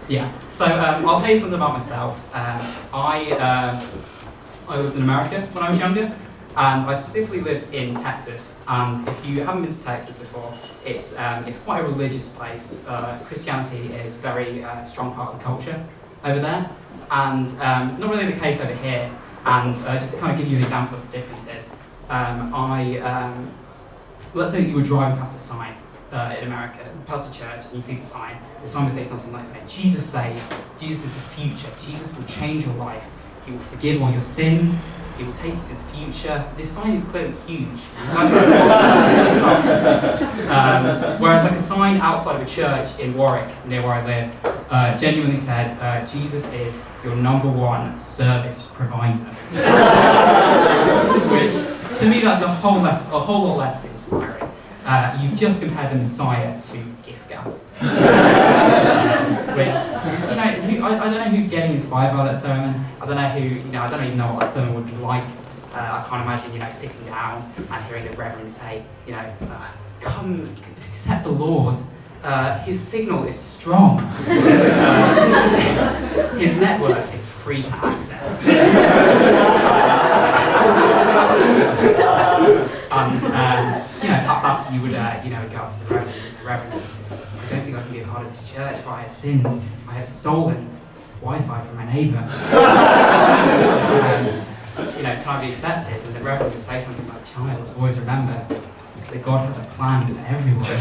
Yeah, so I'll tell you something about myself. I lived in America when I was younger, and I specifically lived in Texas. And if you haven't been to Texas before, it's quite a religious place. Christianity is a very strong part of the culture over there, and not really the case over here. And just to kind of give you an example of the differences, let's say that you were driving past a sign in America, past a church, and you see the sign would say something like, "Jesus saves, Jesus is the future, Jesus will change your life, He will forgive all your sins, He will take you to the future." This sign is clearly huge. Whereas like a sign outside of a church in Warwick, near where I lived, genuinely said, "Jesus is your #1 service provider." Which, to me, that's a whole lot less inspiring. You've just compared the Messiah to gift gab. Which, I don't know who's getting inspired by that sermon. I don't know I don't even know what that sermon would be like. I can't imagine, sitting down and hearing the Reverend say, "Come, accept the Lord. His signal is strong. His network is free to access." And perhaps after you would go up to the Reverend and say, "Reverend, I don't think I can be a part of this church, for I have sinned. I have stolen Wi-Fi from my neighbour. Can I be accepted?" And the Reverend would say something like, "Child, always remember that God has a plan for everyone."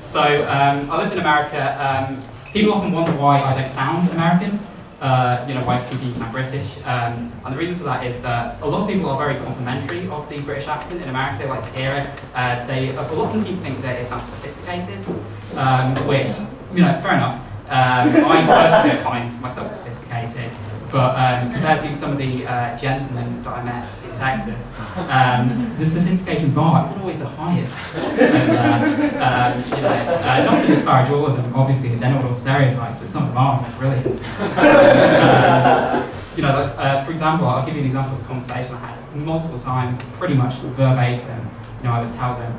So I lived in America. People often wonder why I don't sound American, why I continue to sound British. And the reason for that is that a lot of people are very complimentary of the British accent in America. They like to hear it. A lot of them seem to think that it sounds sophisticated, which, fair enough. I personally don't find myself sophisticated. But compared to some of the gentlemen that I met in Texas, the sophistication bar isn't always the highest. And, not to disparage all of them, obviously they're not all stereotypes, but some of them are brilliant. For example, I'll give you an example of a conversation I had multiple times, pretty much verbatim. I would tell them,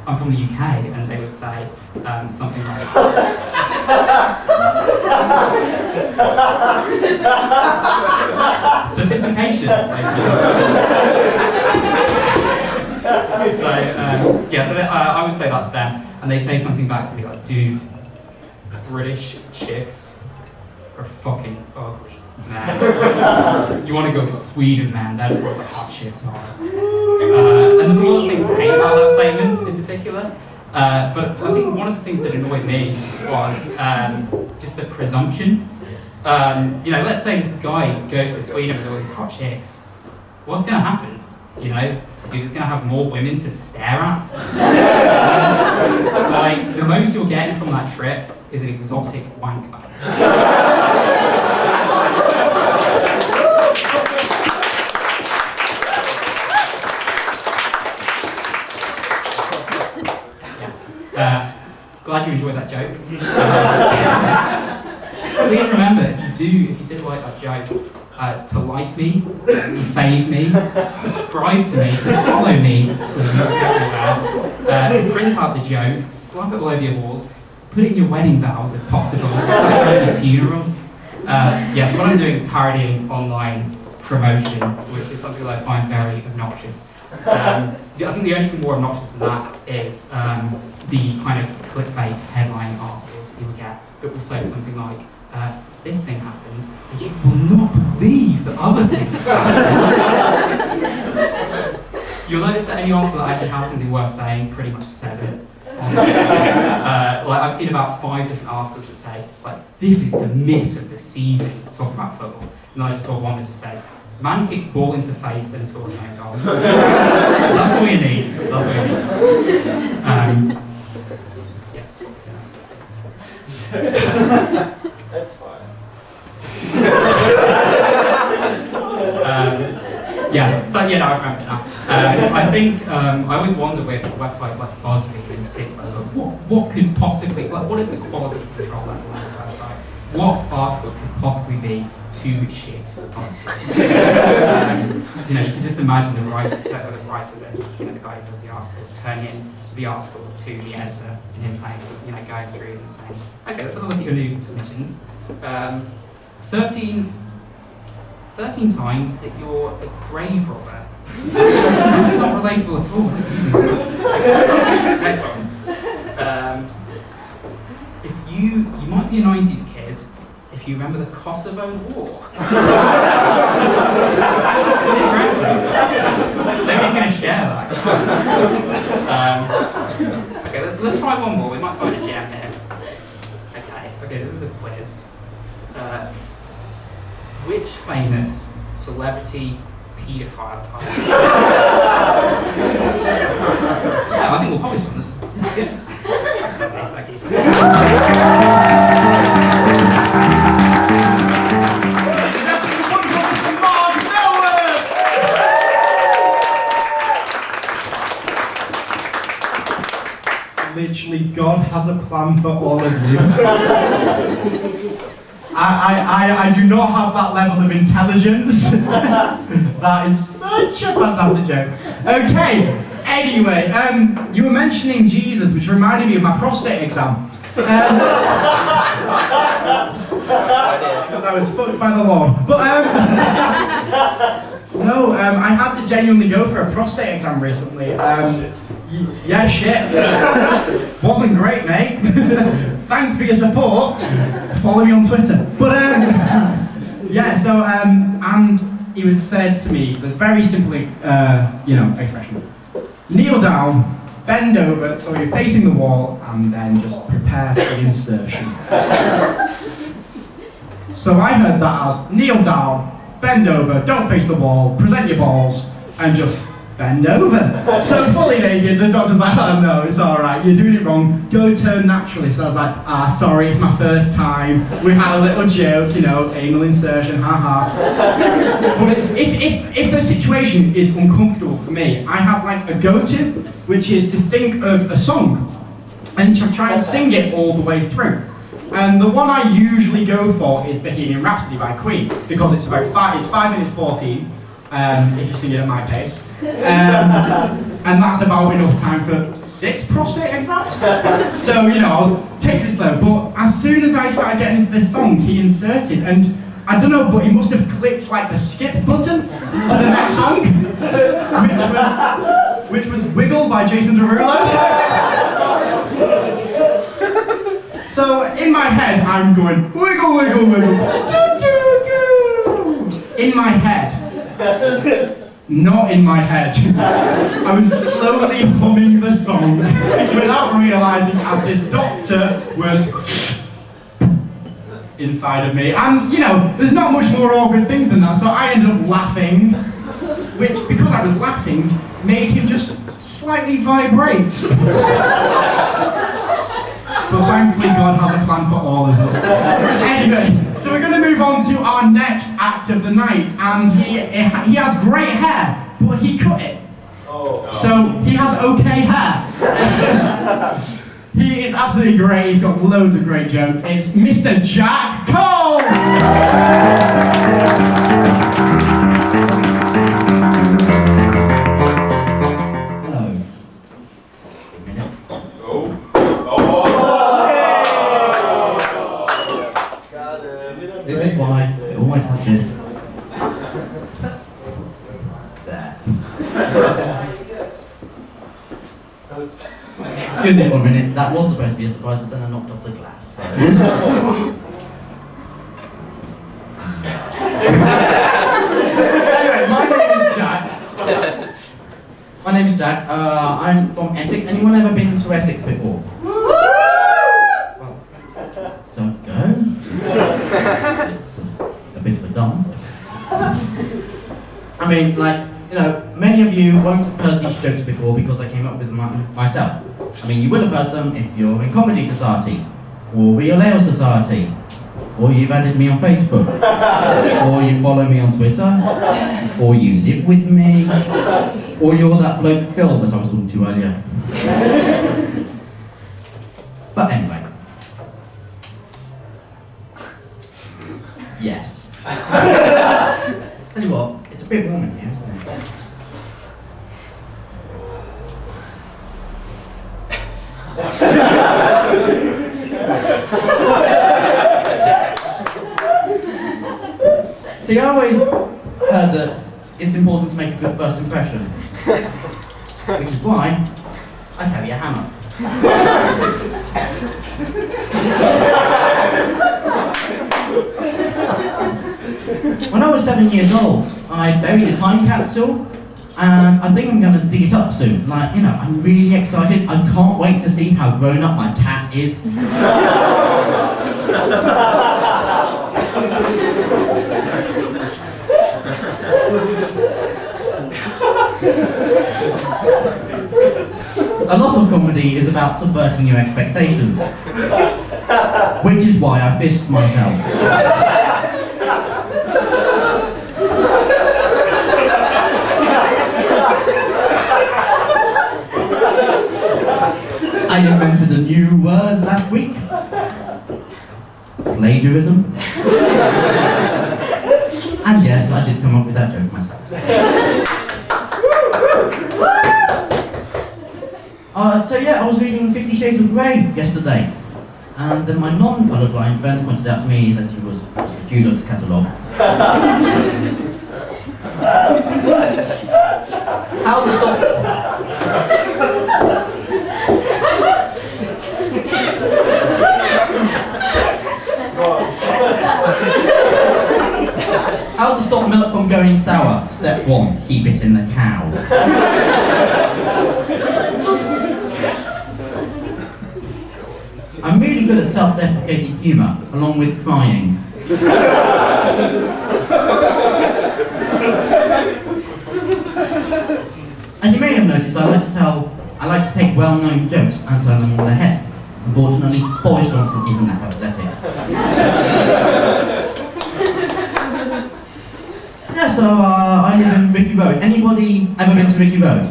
"I'm from the UK," and they would say something like, "Sophistication." I would say that's them, and they say something back to me like, "Dude, British chicks are fucking ugly, man. You want to go to Sweden, man? That is where the hot chicks are." And there's a lot of things to hate about that statement in particular. But I think one of the things that annoyed me was just the presumption. Let's say this guy goes to Sweden with all these hot chicks. What's going to happen? You're just going to have more women to stare at? The most you're getting from that trip is an exotic wanker. Glad you enjoyed that joke. Please remember, if you did like that joke, to like me, to fave me, to subscribe to me, to follow me, please, everywhere. To print out the joke, slap it all over your walls, put it in your wedding vows if possible, put it at your funeral. Yes, what I'm doing is parodying online promotion, which is something that I find very obnoxious. I think the only thing more obnoxious than that is the kind of clickbait headline articles that you will get that will say something like, "This thing happens, and you will not believe the other thing happens." You'll notice that any article that actually has something worth saying pretty much says it. I've seen about 5 different articles that say, "This is the miss of the season," talking about football. And then I just saw one that just says, Man kicks ball into face, then scores an own goal. That's all you need. That's all you need. Yes, what's the answer? That's fine. Yes, so yeah, no, I remember it now. I think I always wonder with a website like BuzzFeed in particular, what could possibly, like, what is the quality control level on this website? What article could possibly be too shit for BuzzFeed? You know, you can just imagine the writer, the guy who does the articles, turning the article to the editor and him saying, you know, going through and saying, okay, let's have a look at your new submissions. 13 signs that you're a grave robber. That's not relatable at all. Next one. If you might be a 90s kid if you remember the Kosovo War. That's impressive. Nobody's going to share that. Okay, let's try one more. We might find a gem here. Okay, this is a quiz. Which famous celebrity paedophile type? Yeah, I think we'll publish one. This is good. That's me, thank you. Literally, God has a plan for all of you. I do not have that level of intelligence. That is such a fantastic joke. Okay, anyway, you were mentioning Jesus, which reminded me of my prostate exam. Because I was fucked by the Lord. But, no, I had to genuinely go for a prostate exam recently. Yeah, shit. Wasn't great, mate. Thanks for your support. Follow me on Twitter. But yeah, so and he was said to me the very simply, expression: kneel down, bend over, so you're facing the wall, and then just prepare for the insertion. So I heard that as kneel down, bend over, don't face the wall, present your balls, and just bend over. So fully naked, the doctor's like, oh no, it's alright, you're doing it wrong, go turn naturally. So I was like, sorry, it's my first time, we had a little joke, anal insertion, haha. But it's, if the situation is uncomfortable for me, I have like a go-to, which is to think of a song, and to try and sing it all the way through. And the one I usually go for is Bohemian Rhapsody by Queen, because it's 5 minutes 14, if you sing it at my pace. And that's about enough time for 6 prostate exams. So, I was taking it slow, but as soon as I started getting into this song, he inserted, and I don't know, but he must have clicked like the skip button to the next song, which was Wiggle by Jason Derulo. So, in my head, I'm going, wiggle, wiggle, wiggle, do, do, do. In my head. Not in my head. I was slowly humming the song without realising as this doctor was inside of me. And, there's not much more awkward things than that, so I ended up laughing, which, because I was laughing, made him just slightly vibrate. But thankfully God has a plan for all of us. Anyway, so we're going to move on to our next act of the night, and he has great hair, but he cut it. So he has okay hair. He is absolutely great, he's got loads of great jokes. It's Mr. Jack Cole! This is why I always have this. There. Excuse me for a minute. That was supposed to be a surprise, but then I knocked off the glass. So. Anyway, my name is Jack. My name's Jack. I'm from Essex. Anyone ever been to Essex before? Well, don't go. It's a bit of a dump. mean, like, you know, many of you won't have heard these jokes before because I came up with them myself. I mean, you will have heard them if you're in Comedy Society, or Real Ale Society, or you've added me on Facebook, or you follow me on Twitter, or you live with me, or you're that bloke Phil that I was talking to earlier. But anyway. Yes. Tell you what, it's a bit warm in here, isn't it? See, I always heard that it's important to make a good first impression, which is why I carry a hammer. When I was 7 years old, I buried a time capsule, and I think I'm going to dig it up soon. Like, you know, I'm really excited. I can't wait to see how grown up my cat is. A lot of comedy is about subverting your expectations, which is why I fist myself. I invented a new word last week. Plagiarism. And yes, I did come up with that joke myself. So yeah, I was reading 50 Shades of Grey yesterday, and then my non-colourblind friend pointed out to me that it was just a Dulux catalogue. How to stop... How to stop milk from going sour. Step 1, keep it in the cow. I'm really good at self-deprecating humour, along with crying. As you may have noticed, I like to take well-known jokes and turn them on their head. Unfortunately, Boris Johnson isn't that aesthetic. Yeah, so I live in Ricky Road. Anybody ever been to Ricky Road?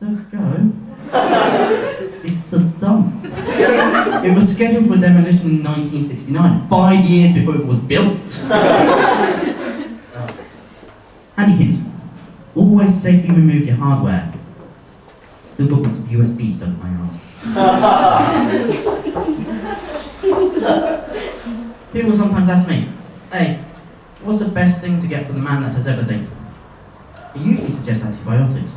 Don't go. It's a dump. It was scheduled for demolition in 1969, 5 years before it was built. Handy hint, always safely remove your hardware. Still got lots of USB stuck in my ass. People sometimes ask me, hey, what's the best thing to get for the man that has everything? I usually suggest antibiotics.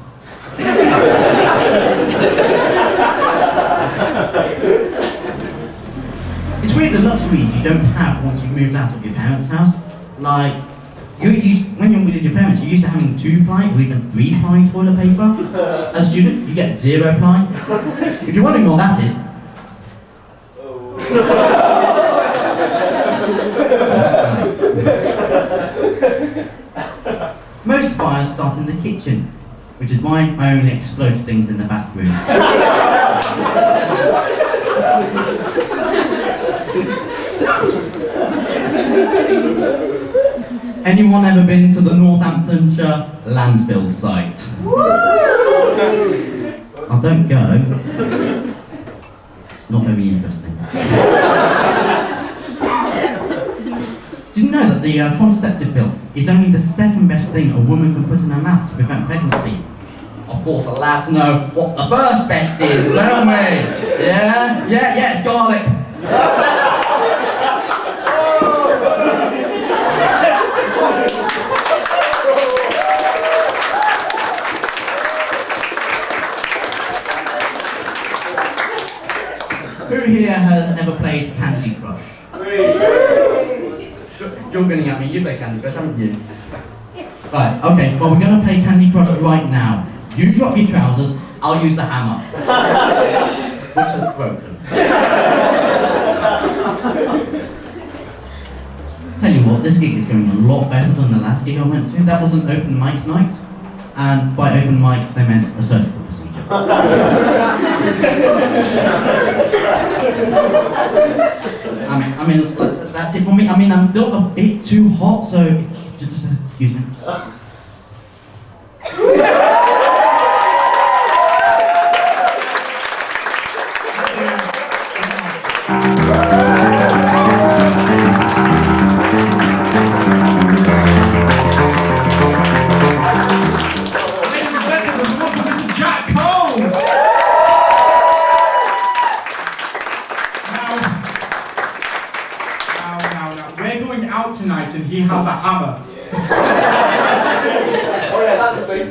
It's weird the luxuries you don't have once you've moved out of your parents' house. Like, when you're with your parents, you're used to having 2-ply or even 3-ply toilet paper. As a student, you get 0-ply. If you're wondering what that is, most fires start in the kitchen, which is why I only explode things in the bathroom. Anyone ever been to the Northamptonshire landfill site? I don't go. It's not very interesting. Did you know that the contraceptive pill is only the second best thing a woman can put in her mouth to prevent pregnancy? Of course, the lads know what the first best is, don't we? Yeah, it's garlic. Who here has ever played Candy Crush? You're grinning at me, you play Candy Crush, haven't you? Right, okay, well we're going to play Candy Crush right now. You drop your trousers, I'll use the hammer. Which has broken. Tell you what, this gig is going a lot better than the last gig I went to. That was an open mic night, and by open mic they meant a surgical procedure. I mean, that's it for me. I mean, I'm still a bit too hot, so just excuse me. Tonight, and he has a hammer. Oh yeah, that's the thing.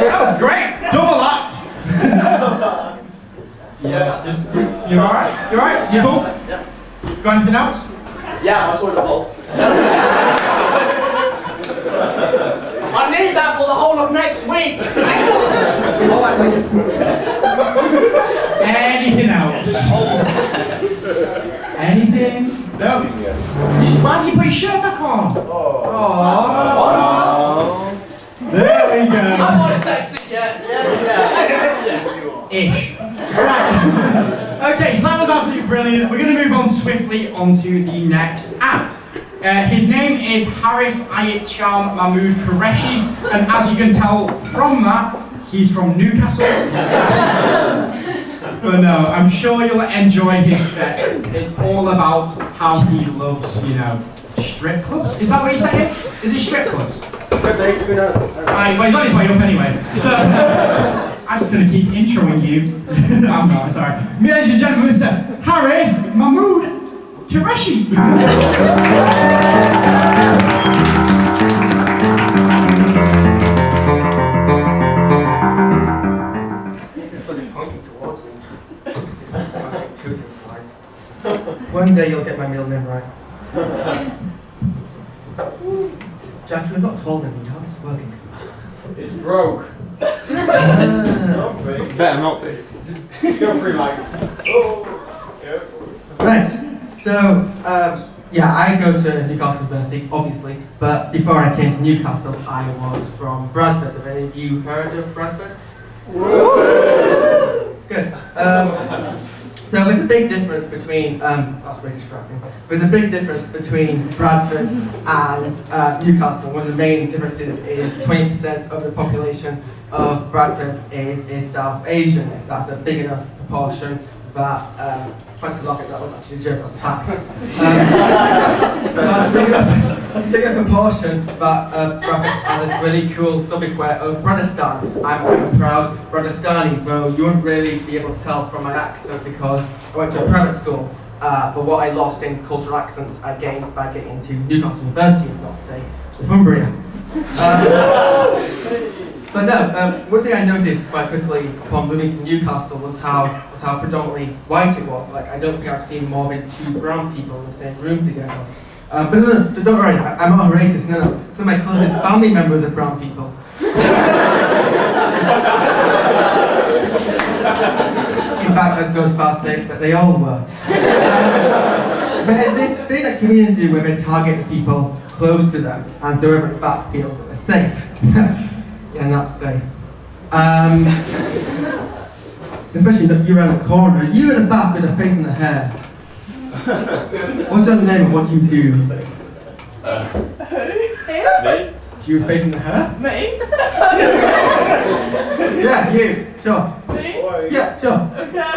Oh, great! Double act! Yeah, just. You alright? You alright? You cool? Yeah. Got anything else? Yeah, I told the hole. I need that for the whole of next week! Anything else? Anything? No. Yes. Why have you put your shirt back on? Oh. There we go. I'm not sexy yet. Ish. Right. Okay, so that was absolutely brilliant. We're going to move on swiftly onto the next act. His name is Haris Ayat Sham Mahmood Qureshi, and as you can tell from that, he's from Newcastle. But no, I'm sure you'll enjoy his set. It's all about how he loves, you know, strip clubs. Is that what you said? Is it strip clubs? Who knows? Right, well, he's on his way up anyway. So, I'm just going to keep introing you. I'm not, sorry. Ladies and gentlemen, Mr. Haris Mahmood Qureshi. One day you'll get my middle name right. Jack, you're not taller than me. How's this working? It's broke. Better not be. Go free, Mike. Right. So, yeah, I go to Newcastle University, obviously, but before I came to Newcastle, I was from Bradford. Have any of you heard of Bradford? Good. So there's a big difference between, that's really distracting, there's a big difference between Bradford and Newcastle. One of the main differences is 20% of the population of Bradford is South Asian. That's a big enough proportion that, fancy laughing, that was actually a joke, that was a fact. That's a big enough proportion that Bradford has this really cool sobriquet of Bradistan. I'm a proud Bradistani, though you wouldn't really be able to tell from my accent because I went to a private school, but what I lost in cultural accents I gained by getting into Newcastle University, not say Northumbria. But no, one thing I noticed quite quickly upon moving to Newcastle was how predominantly white it was. Like, I don't think I've seen more than 2 brown people in the same room together. But no, don't worry, I'm not a racist, no. Some of my closest family members are brown people. In fact, I'd go as far as to say that they all were. But it's this thing that communities do where they target people close to them, and so everyone back feels that they're safe. Yeah, not safe. Especially if you're around the corner, you in the back with the face and the hair. What's your name and what do you do? Me? Do you face in the hair? Me? Yes, you. Sure. Me? Yeah, sure. Okay.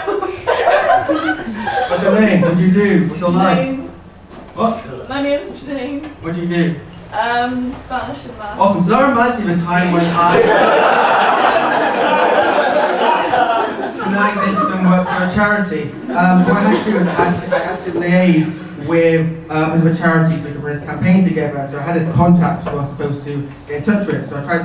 What's your name? What do you do? What's your life? Janine. What? My name's Janine. What do you do? Spanish and math. Awesome. So that reminds me of a time when I did some work for a charity. What I had to do is I had to liaise with a charity so we could put this campaign together. So I had this contact who I was supposed to get in touch with. So I tried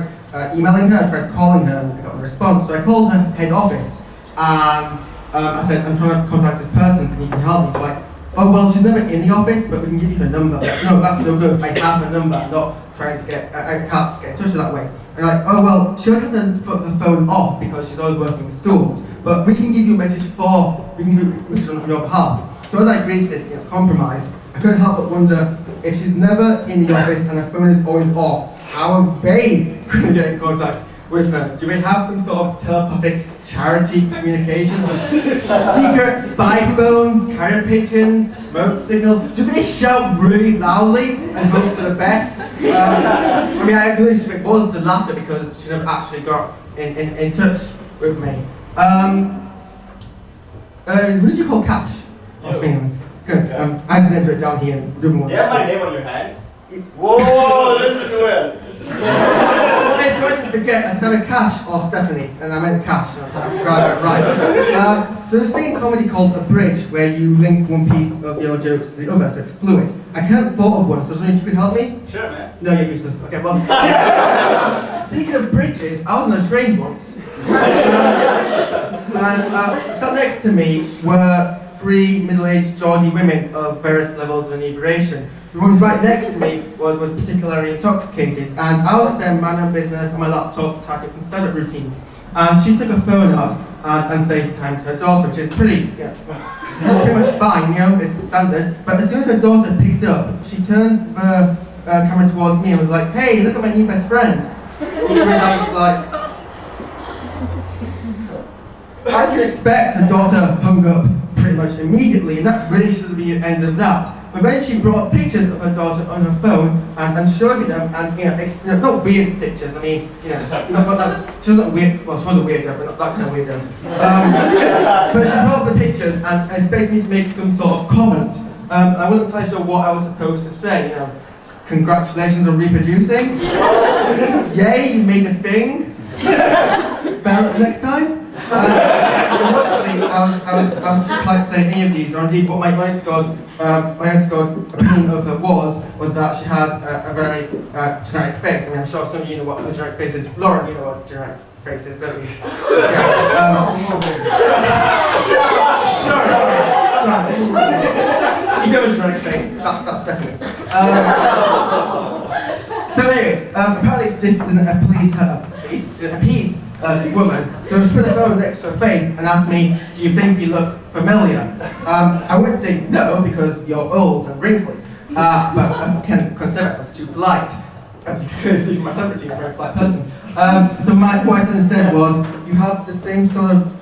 emailing her, I tried calling her, and I got a response. So I called her head office and I said, I'm trying to contact this person, can you help me? So like, oh well, she's never in the office, but we can give you her number. Like, no, that's no good. I have her number. I'm not trying to get. I can't get in touch with her that way. And like, oh well, she always has her phone off because she's always working in schools. But we can give you a message on your behalf. So as I agreed to this compromise, I couldn't help but wonder if she's never in the office and her phone is always off, how are they going to get in contact with her? Do we have some sort of telepathic charity communications? Secret spy phone, carrier pigeons, smoke signal? Do they shout really loudly and hope for the best? I mean, I can assume it was the latter because she never actually got in touch with me. What did you call Cash? Because I didn't write it down here and doing one. You have my name on your hand? Whoa, this is weird. Okay, so I didn't forget, I said Cash or Stephanie, and I meant Cash, and I got it right. So there's a thing in comedy called a bridge, where you link one piece of your jokes to the other, so it's fluid. I can't thought of one, so I was wondering if you could help me? Sure, man. No, you're useless. Okay, well. Speaking of bridges, I was on a train once. And sat next to me were 3 middle-aged Geordie women of various levels of inebriation. The one right next to me was particularly intoxicated, and I was just there minding my business on my laptop typing some stand-up routines. And she took her phone out and FaceTimed her daughter, which is pretty much fine, it's standard. But as soon as her daughter picked up, she turned the camera towards me and was like, "Hey, look at my new best friend." To which I was like, as you'd expect, her daughter hung up pretty much immediately, and that really should be the end of that. But then she brought pictures of her daughter on her phone and showed me them, and not weird pictures. I mean, not that she wasn't weird. Well, she was a weirdo, but not that kind of weirdo. But she brought up the pictures and expected me to make some sort of comment. I wasn't entirely sure what I was supposed to say. Congratulations on reproducing. Yay, you made a thing. Better next time. Honestly, I was too polite to say any of these, or indeed what my honest to God opinion of her was that she had a very generic face. I mean, I'm sure some of you know what a generic face is. Lauren, you know what a generic face is, don't you? Sorry. You do have a generic face. That's definitely. So anyway, apparently this didn't appease this woman, so she put the phone next to her face and asked me, "Do you think you look familiar?" I wouldn't say no because you're old and wrinkly, but I can't consider myself too polite. As you can see from my stand routine, I'm a very polite person. So what I said instead was, "You have the same sort of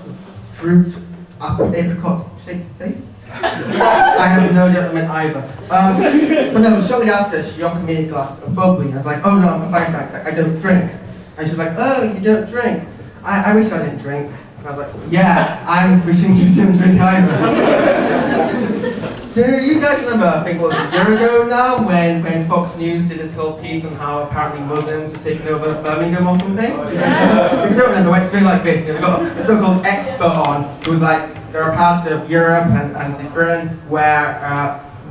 fruit, apricot shaped face." I have no judgment either. But no, shortly after, she offered me a glass of bubbly, and I was like, "Oh no, I'm fine, thanks, I don't drink." And she was like, "Oh, you don't drink? I wish I didn't drink." And I was like, "Yeah, I'm wishing you didn't drink either." Do you guys remember, I think it was a year ago now, when Fox News did this whole piece on how apparently Muslims had taken over Birmingham or something? If you don't remember, it's been like this. We've got a so-called expert on who was like, there are parts of Europe and Britain where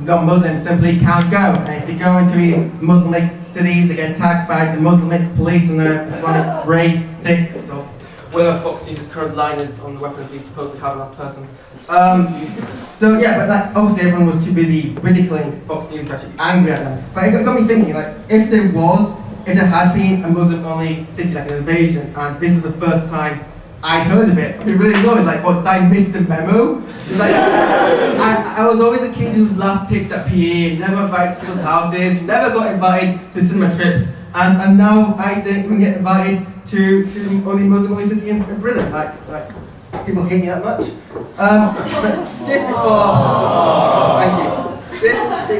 non-Muslims simply can't go. And if they go into these Muslim cities, they get attacked by the Muslim police and their Islamic race sticks, or whatever Fox News' current line is on the weapons we supposedly have on that person. So yeah, but obviously everyone was too busy ridiculing Fox News to actually angry at them. But it got me thinking, if there had been a Muslim-only city, like an invasion, and this was the first time I heard of it, I'd be really annoyed, what, did I miss the memo? I was always a kid who was last picked at PE, never invited to people's houses, never got invited to cinema trips, and now I don't even get invited to the only Muslim-only city in Britain. Do people hate me that much? But just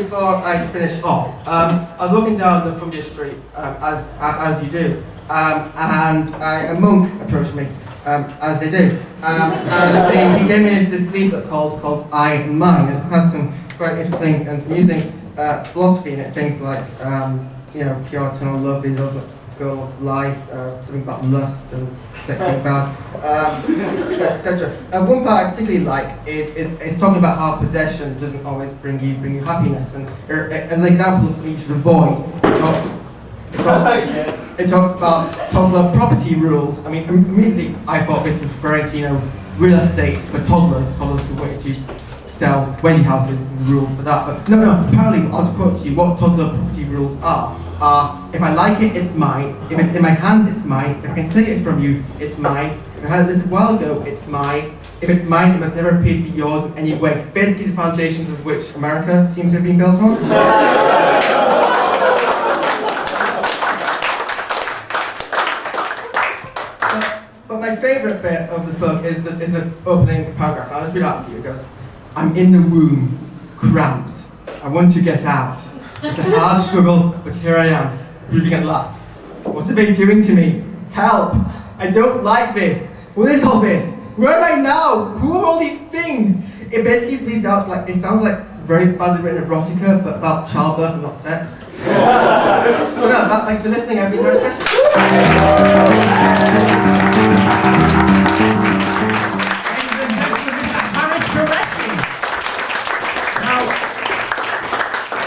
before I finish off, I was walking down the Fundia Street, as you do, and a monk approached me. As they do. And he gave me this leaflet called I and Mine, and it has some quite interesting and amusing philosophy in it, things like, pure eternal love is the ultimate goal of life, something about lust and sex being bad, etc. And one part I particularly like is talking about how possession doesn't always bring you happiness, and as an example of something you should avoid, it talks about toddler property rules. I mean, immediately I thought this was referring to, real estate for toddlers who wanted to sell Wendy houses and rules for that. But no, apparently I'll just quote to you what toddler property rules are. If I like it, it's mine. If it's in my hand, it's mine. If I can take it from you, it's mine. If I had it a little while ago, it's mine. If it's mine, it must never appear to be yours in any way. Basically, the foundations of which America seems to have been built on. But my favourite bit of this book is the opening paragraph. I'll just read it out for you. It goes, I'm in the womb, cramped. I want to get out. It's a hard struggle, but here I am, breathing at last. What are they doing to me? Help! I don't like this. What is all this? Where am I now? Who are all these things? It basically reads out like, it sounds like very badly written erotica, but about childbirth and not sex. Well, no, thank you for listening. I've been very special.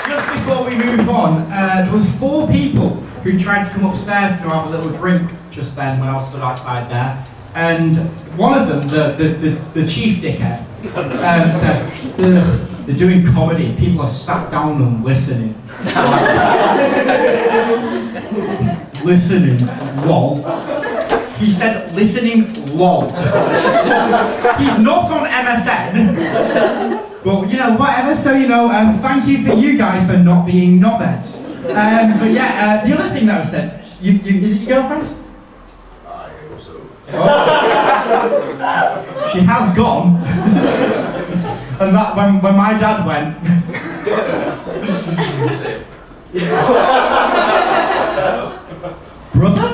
Just before we move on, there was 4 people who tried to come upstairs to have a little drink just then when I was stood outside there. And one of them, the chief dickhead, said, they're doing comedy, people are sat down and listening. Listening, lol. He said listening, lol. He's not on MSN. Well, you know, whatever, so, you know, thank you for you guys for not being knobheads. But yeah, the other thing that I said, is it your girlfriend? I also. She has gone. And that, when my dad went... Brother?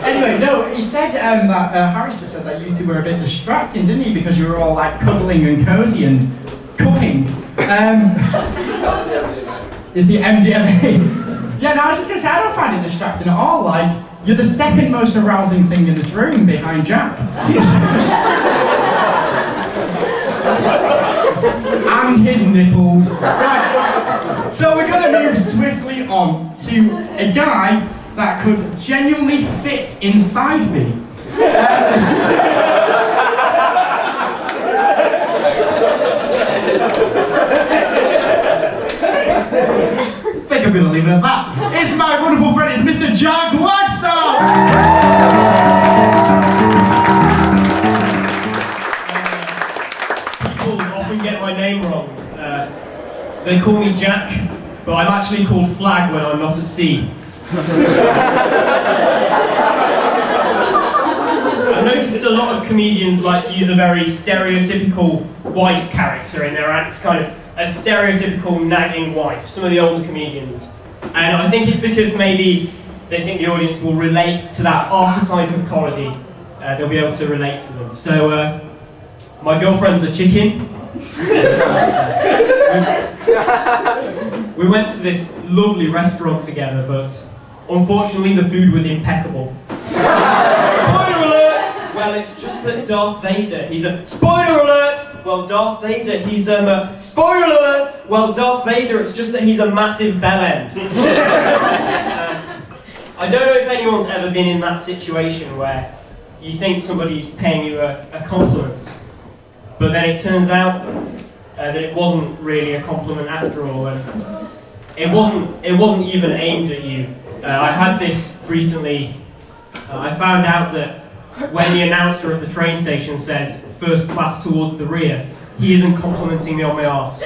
Anyway, no, he said that Harris just said that you two were a bit distracting, didn't he? Because you were all like cuddling and cozy and cupping. That's the MDMA. Is the MDMA? Yeah, no, I was just gonna say I don't find it distracting at all. Like, you're the second most arousing thing in this room behind Jack. And his nipples. Right. So we're gonna move swiftly on to a guy that could genuinely fit inside me. I think I'm gonna leave it at that. It's my wonderful friend, it's Mr. Jack Wagstaff! People often get my name wrong. They call me Jack, but I'm actually called Flag when I'm not at sea. I've noticed a lot of comedians like to use a very stereotypical wife character in their acts, kind of a stereotypical nagging wife, some of the older comedians. And I think it's because maybe they think the audience will relate to that archetype of comedy. They'll be able to relate to them. So, my girlfriend's a chicken. We went to this lovely restaurant together, but unfortunately the food was impeccable. Spoiler alert! Well, it's just that Darth Vader, he's a... Spoiler alert! Well, Darth Vader, he's spoiler alert! Well, Darth Vader, it's just that he's a massive bellend. I don't know if anyone's ever been in that situation where you think somebody's paying you a compliment, but then it turns out that it wasn't really a compliment after all, and it wasn't even aimed at you. I had this recently. I found out that when the announcer at the train station says first class towards the rear, he isn't complimenting me on my arse.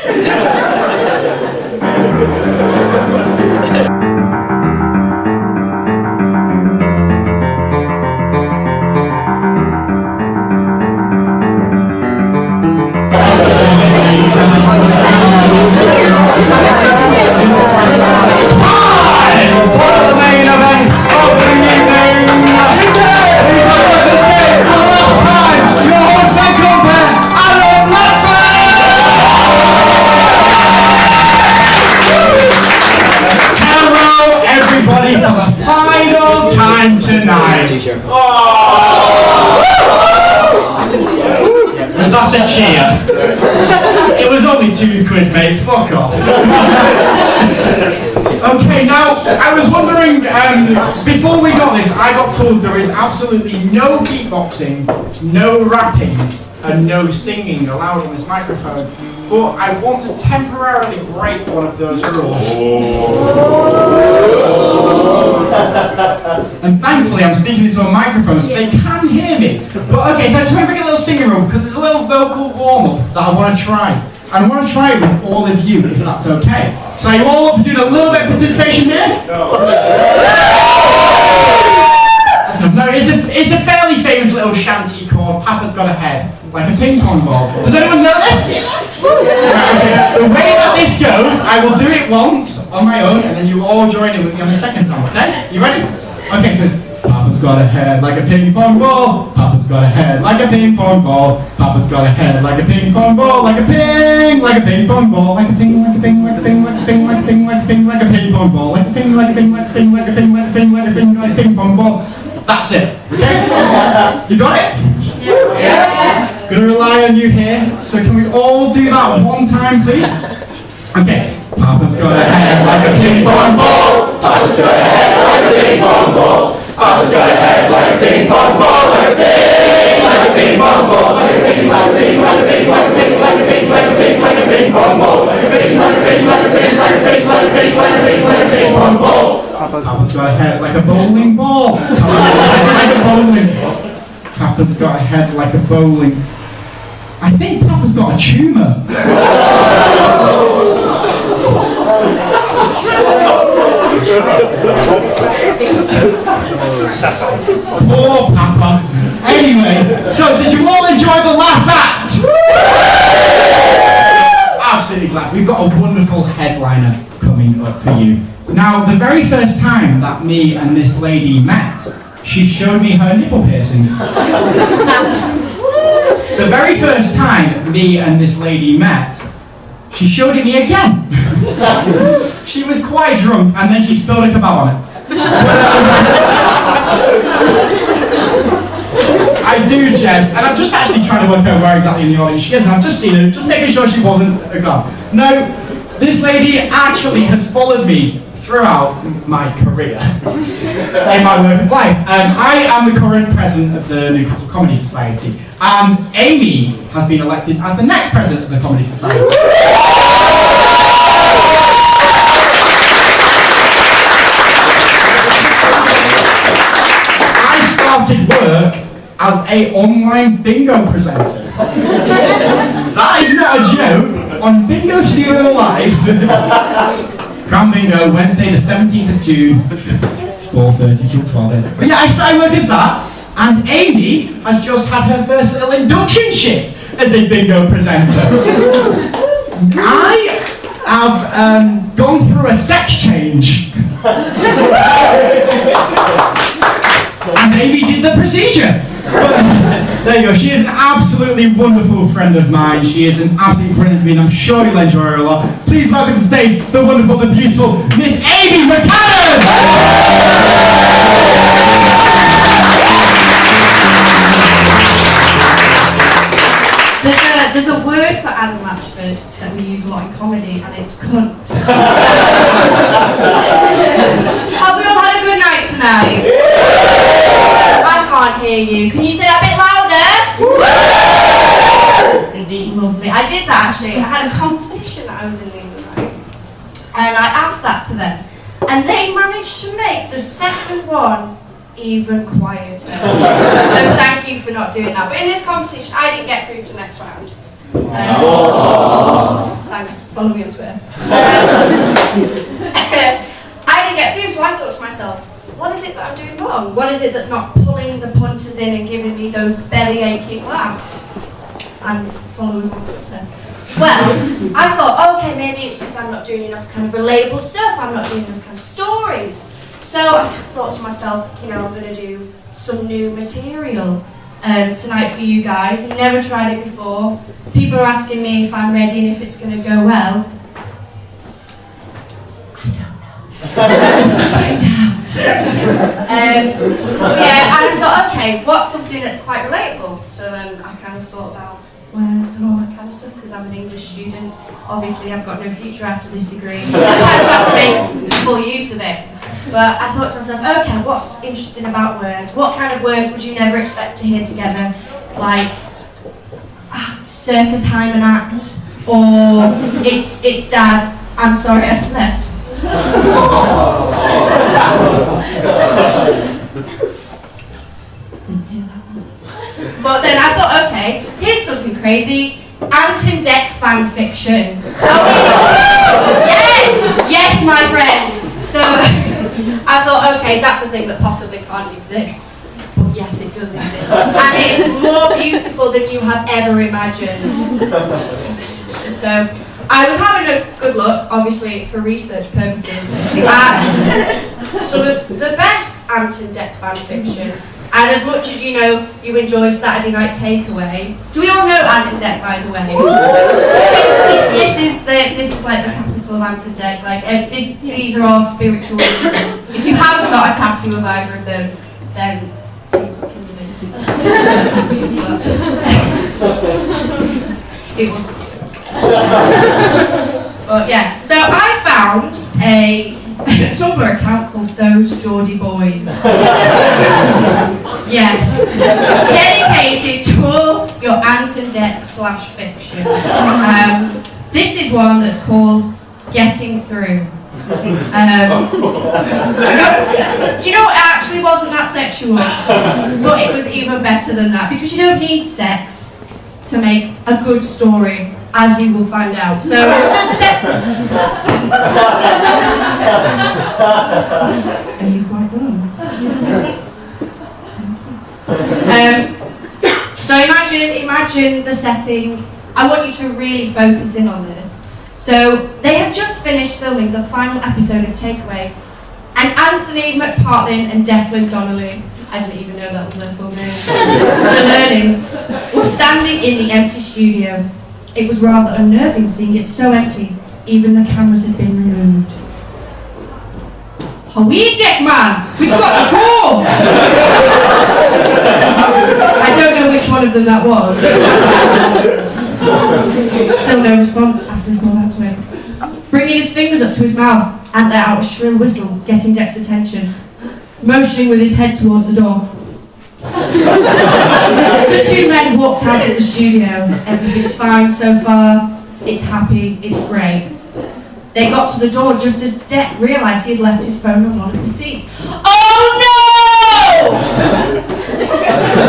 Was that a cheer? It was only £2, mate, fuck off. Okay, now, I was wondering, before we got this, I got told there is absolutely no beatboxing, no rapping, and no singing allowed on this microphone. But I want to temporarily break one of those rules. And thankfully I'm speaking into a microphone so they can hear me. But okay, so I just want to bring a little singing room because there's a little vocal warm-up that I want to try. And I want to try it with all of you, if that's okay. So are you all up for doing a little bit of participation here? No, it's a fairly famous little shanty called Papa's Got a Head, like a ping pong ball. Does anyone know this? Okay. The way that this goes, I will do it once on my own, and then you all join in with me on the second time, okay? You ready? Okay, so it's Papa's got a head like a ping pong ball. Papa's got a head like a ping pong ball. Papa's got a head like a ping pong ball, like a ping pong ball, like a ping, like a ping, like a ping, like a ping, like a ping, like a ping, like a ping pong ball, like a ping, like a ping, like a ping, like a ping, like a ping, like a ping, like a ping pong ball. That's it. Okay? You got it? Yes. Gonna rely on you here. So can we all do that one time, please? Okay. Papa's got a head like a ping pong ball. Papa's got a head like a ping pong ball. Papa's got a head like a ping pong ball, like a ping pong ball, like a ping, like a ping, like a ping, like a ping, like a ping, like a ping, like a ping, like a ping pong ball, like a ping, like a ping, like a ping, like a ping, like a ping, like a ping, like a ping pong ball. Papa's got a head like a bowling ball. Like a bowling ball. Papa's got a head like a bowling. I think Papa's got a tumour. Poor Papa. Anyway, so did you all enjoy the last act? Absolutely glad. We've got a wonderful headliner coming up for you. Now, the very first time that me and this lady met, she showed me her nipple piercing. The very first time me and this lady met, she showed it me again. She was quite drunk and then she spilled a kebab on it. I do jest, and I'm just actually trying to work out where exactly in the audience she is, and I've just seen her, just making sure she wasn't a god. No, this lady actually has followed me throughout my career in my working life. I am the current president of the Newcastle Comedy Society, and Amy has been elected as the next president of the Comedy Society. I started work as an online bingo presenter. That is not a joke. On Bingo Studio Live, Grand Bingo, Wednesday the 17th of June, 4:30 till 12. But yeah, I started work as that, and Amy has just had her first little induction shift as a bingo presenter. I have gone through a sex change. And Amy did the procedure. There you go, she is an absolutely wonderful friend of mine. She is an absolutely brilliant being. I'm sure you'll enjoy her a lot. Please welcome to the stage the wonderful, the beautiful Miss Amy McCann! There's a word for Adam Latchford that we use a lot in comedy, and it's cunt. Have we all had a good night tonight? I can't hear you. Can you say that a bit louder? Indeed. Lovely. I did that actually. I had a competition that I was in the other night, and I asked that to them, and they managed to make the second one even quieter. So thank you for not doing that. But in this competition, I didn't get through to the next round. Thanks. Follow me on Twitter. I didn't get through, so I thought to myself, what is it that I'm doing wrong? What is it that's not pulling the punters in and giving me those belly aching laughs? And followers on Twitter. Well, I thought, okay, maybe it's because I'm not doing enough kind of relatable stuff, I'm not doing enough kind of stories. So I thought to myself, you know, I'm going to do some new material tonight for you guys. Never tried it before. People are asking me if I'm ready and if it's going to go well. I don't know. I doubt. But yeah, and I thought, okay, what's something that's quite relatable? So then I kind of thought about words and all that kind of stuff, because I'm an English student. Obviously, I've got no future after this degree. I kind of have to make full use of it. But I thought to myself, okay, what's interesting about words? What kind of words would you never expect to hear together? Like circus Hyman act, or it's Dad, I'm sorry I left. Didn't hear that one. But then I thought, okay, here's something crazy. Ant and Dec fan fiction. Yes, my friend. So I thought, okay, that's a thing that possibly can't exist. But yes, it does exist. And it is more beautiful than you have ever imagined. So I was having a good look, obviously for research purposes, at some of the best Ant and Dec fan fiction. And as much as you know, you enjoy Saturday Night Takeaway. Do we all know Ant and Dec, by the way? This is like the capital of Ant and Dec. Like these are all spiritual reasons. If you haven't got a tattoo of either of them, then please can you it was. But yeah, so I found a Tumblr account called Those Geordie Boys. Yes. Dedicated to all your Ant and Dec / fiction. This is one that's called Getting Through. Do you know what? It actually wasn't that sexual, but it was even better than that, because you don't need sex to make a good story, as we will find out. So, are you quite well? So imagine the setting. I want you to really focus in on this. So they have just finished filming the final episode of Takeaway, and Anthony McPartlin and Declan Donnelly, I didn't even know that was their full name, were standing in the empty studio. It was rather unnerving seeing it so empty, even the cameras had been removed. Howee, Dec man! We've got to go! I don't know which one of them that was. Still no response after the call out to him. Bringing his fingers up to his mouth, Ant let out a shrill whistle, getting Dec's attention. Motioning with his head towards the door. The two men walked out of the studio. Everything's fine so far. It's happy. It's great. They got to the door just as Dec realised he had left his phone on one of the seats. Oh no!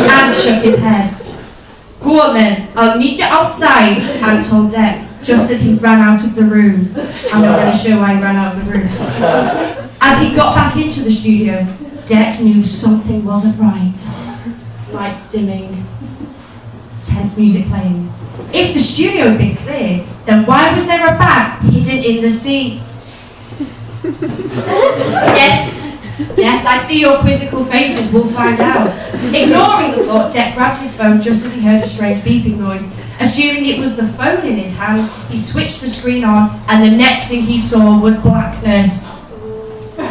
Ant shook his head. Go on then, I'll meet you outside, Ant told Dec, just as he ran out of the room. I'm not really sure why he ran out of the room. As he got back into the studio, Dec knew something wasn't right. Lights dimming, tense music playing. If the studio had been clear, then why was there a bag hidden in the seats? Yes, I see your quizzical faces, we'll find out. Ignoring the thought, Dec grabbed his phone just as he heard a strange beeping noise. Assuming it was the phone in his hand, he switched the screen on, and the next thing he saw was blackness. Okay,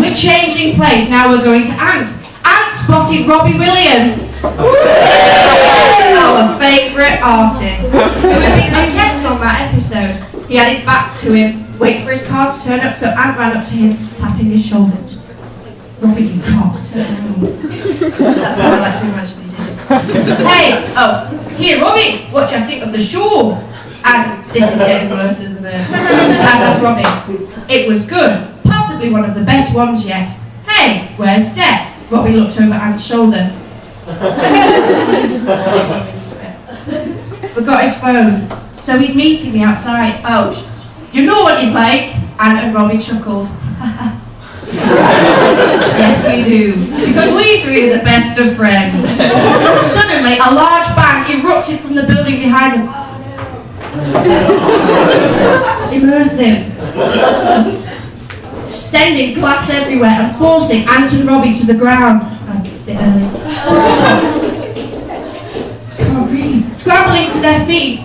we're changing place, now we're going to Ant. Ant spotted Robbie Williams, our favourite artist, who had been a guest on that episode. He had his back to him, wait for his car to turn up, so Ant ran up to him, tapping his shoulder. Robbie, you can't turn around. That's how I like to imagine he did. Hey, here, Robbie, what do you think of the show? And this is getting worse, isn't it? And that's Robbie. It was good, possibly one of the best ones yet. Hey, where's Dec? Robbie looked over Ant's shoulder. Forgot his phone, so he's meeting me outside. Oh, you know what he's like? Ant and Robbie chuckled. Yes, we do, because we three are the best of friends. Suddenly, a large bang erupted from the building behind them. Immersed him, sending glass everywhere and forcing Ant and Robbie to the ground. A bit early. Can't breathe. Scrambling to their feet.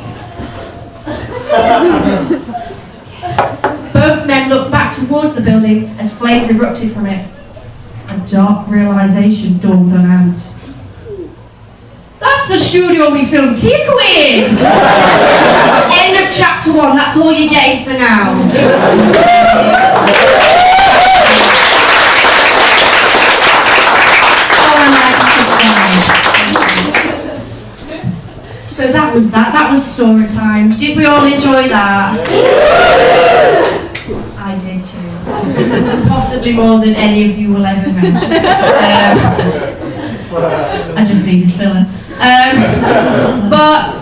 Both men looked back towards the building as flames erupted from it. A dark realization dawned on Ant. That's the studio we filmed Takeaway in! End of chapter 1, that's all you're getting for now. was that. That was story time. Did we all enjoy that? I did too. Possibly more than any of you will ever know. I just needed filler. But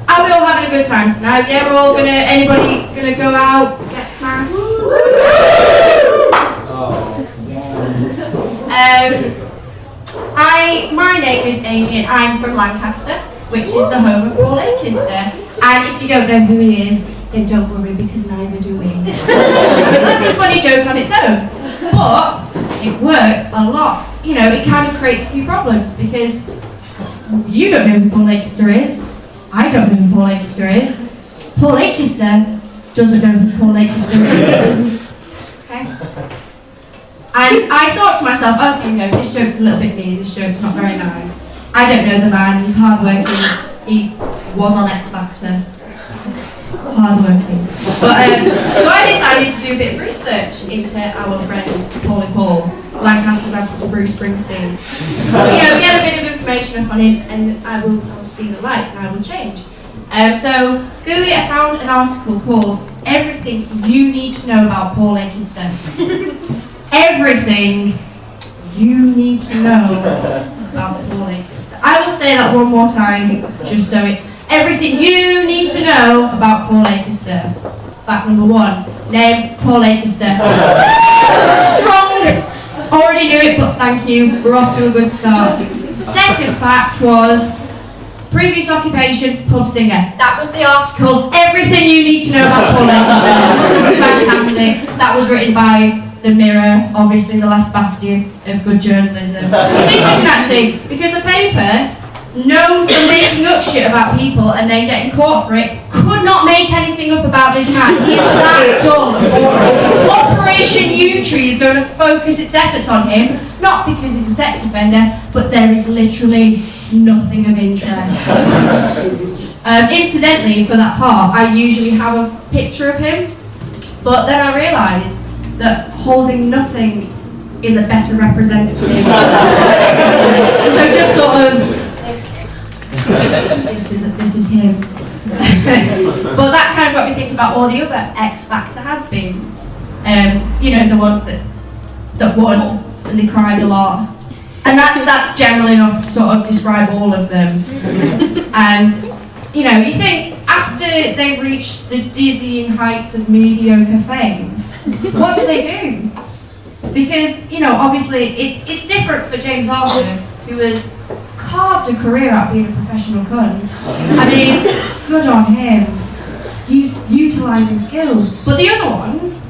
are we all having a good time tonight? Yeah, we're all gonna. Anybody gonna go out, get some? My name is Amy and I'm from Lancaster, which is the home of Paul Lancaster. And if you don't know who he is, then don't worry because neither do we. That's a funny joke on its own, but it works a lot. You know, it kind of creates a few problems because you don't know who Paul Lancaster is. I don't know who Paul Lancaster is. Paul Lancaster doesn't know who Paul Lancaster is. Okay? And I thought to myself, okay, no, this joke's a little bit mean, this joke's not very nice. I don't know the man, he's hardworking, he was on X Factor. Hardworking. But, so I decided to do a bit of research into our friend Paul, Lancaster's answer to Bruce Springsteen. You know, get a bit of information up on him and I will see the light and I will change. So, Google it, I found an article called Everything You Need to Know About Paul Lancaster. Everything you need to know about Paul Lancaster. I will say that one more time, just so it's everything you need to know about Paul Lancaster. Fact number 1, name Paul Lancaster. Strong! Already knew it, but thank you. We're off to a good start. Second fact was previous occupation, pub singer. That was the article. Everything you need to know about Paul Lancaster. Fantastic. That was written by The Mirror, obviously the last bastion of good journalism. It's interesting actually, because a paper known for making up shit about people and then getting caught for it could not make anything up about this man. He is that dull. Operation U-Tree is going to focus its efforts on him, not because he's a sex offender, but there is literally nothing of interest. Incidentally, for that part, I usually have a picture of him, but then I realised that holding nothing is a better representative. So just sort of, this is him. But that kind of got me thinking about all the other X Factor has-beens. You know, the ones that won and they cried a lot. And that's general enough to sort of describe all of them. And, you know, you think after they've reached the dizzying heights of mediocre fame, what do they do? Because, you know, obviously it's different for James Arthur, who has carved a career out being a professional cunt. I mean, good on him. Utilising skills. But the other ones,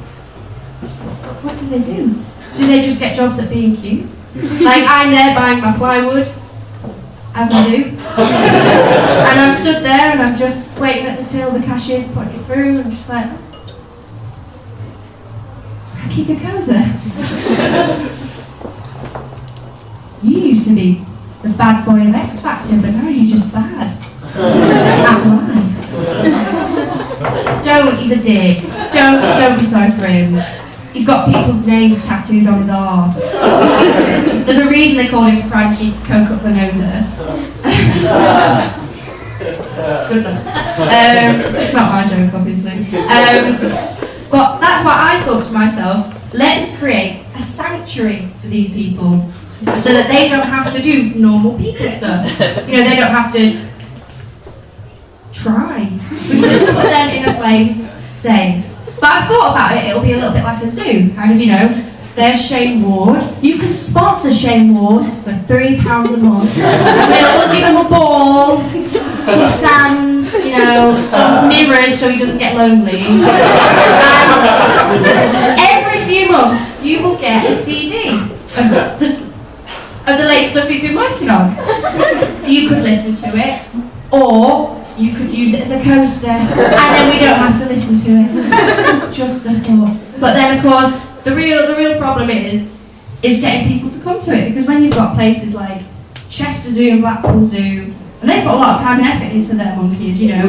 what do they do? Do they just get jobs at B&Q? Like, I'm there buying my plywood, as I do. And I'm stood there and I'm just waiting at the till, the cashier's putting it through, and just like, Kikakoza. You used to be the bad boy of X Factor, but now you're just bad. At life. Don't, he's a dick. Don't be sorry for him. He's got people's names tattooed on his arse. There's a reason they call him Frankie Coke Up the Noser. It's not my joke, obviously. But that's why I thought to myself, let's create a sanctuary for these people so that they don't have to do normal people stuff. You know, they don't have to try. We just put them in a place safe. But I've thought about it, it'll be a little bit like a zoo, kind of, you know. There's Shane Ward. You can sponsor Shane Ward for £3 a month. We'll give him a ball, some sand, you know, some mirrors so he doesn't get lonely. Every few months, you will get a CD of the latest stuff he's been working on. You could listen to it, or you could use it as a coaster, and then we don't have to listen to it. Just a thought. But then, of course, the real problem is getting people to come to it, because when you've got places like Chester Zoo and Blackpool Zoo, and they put a lot of time and effort into their monkeys, you know.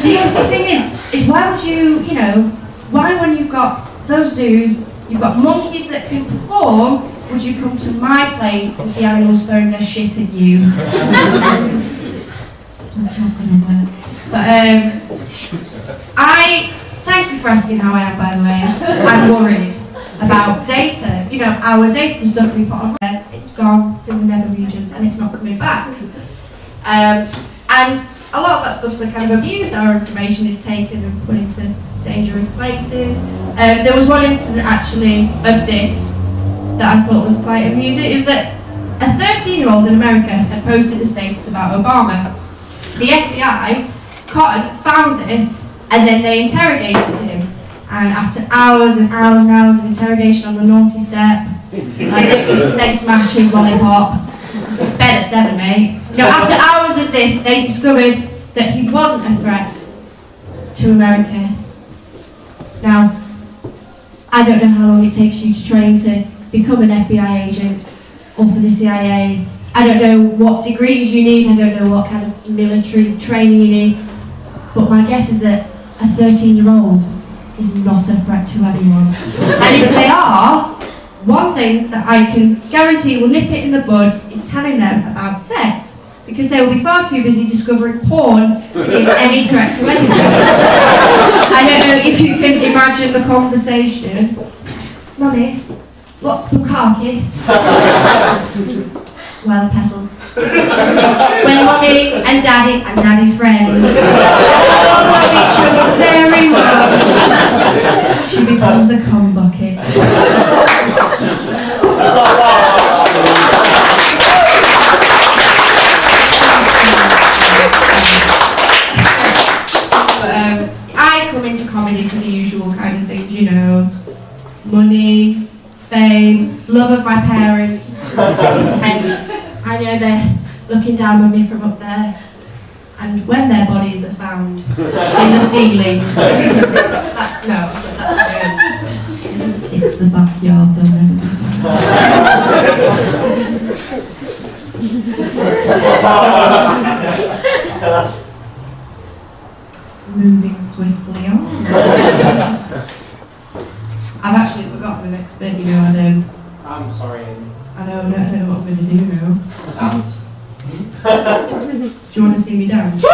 The thing is why would you know, why when you've got those zoos, you've got monkeys that can perform, would you come to my place and see animals throwing their shit at you? That's not going to work. But thank you for asking how I am, by the way. I'm worried about data. You know, our data, the stuff we put on there, it's gone through the nether regions and it's not coming back. And a lot of that stuff's kind of abused. Our information is taken and put into dangerous places. There was one incident actually of this that I thought was quite amusing. It was that a 13-year-old in America had posted a status about Obama. The FBI found this and then they interrogated him. And after hours and hours and hours of interrogation on the naughty step, they smashed his lollipop. Bed at 7, mate. You know, after hours of this, they discovered that he wasn't a threat to America. Now, I don't know how long it takes you to train to become an FBI agent or for the CIA. I don't know what degrees you need, I don't know what kind of military training you need, but my guess is that a 13-year-old is not a threat to anyone. And if they are, one thing that I can guarantee will nip it in the bud is telling them about sex, because they will be far too busy discovering porn to give any threat to anyone. I don't know if you can imagine the conversation. Mummy, what's bukkake? Well, petal. When Mummy and Daddy's friends all love each other very well, she becomes a cum bucket. I come into comedy for the usual kind of things, you know, money, fame, love of my parents, and I know they're looking down on me from up there, and when their bodies are found in the ceiling, it's the backyard Moving swiftly on. I've actually forgotten the next bit, you know, I don't. I'm sorry. I don't know what I'm going to do now. Dance. Do you want to see me dance? Okay.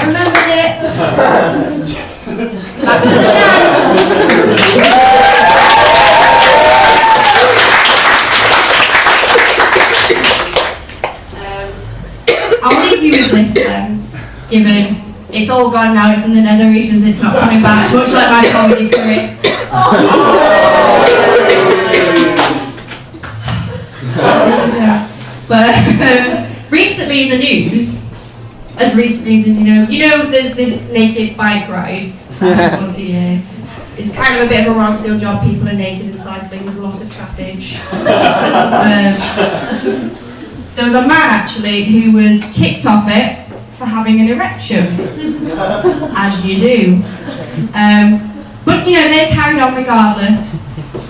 Remembered it. Back to the dance. I'll leave you with this then, given it's all gone now, it's in the nether regions, it's not coming back, much like my comedy career. But recently in the news, as recently as you know, there's this naked bike ride that happens once a year. It's kind of a bit of a Ronseal job, people are naked and cycling, there's a lot of traffic. There was a man actually who was kicked off it for having an erection, as you do. But you know, they carried on regardless.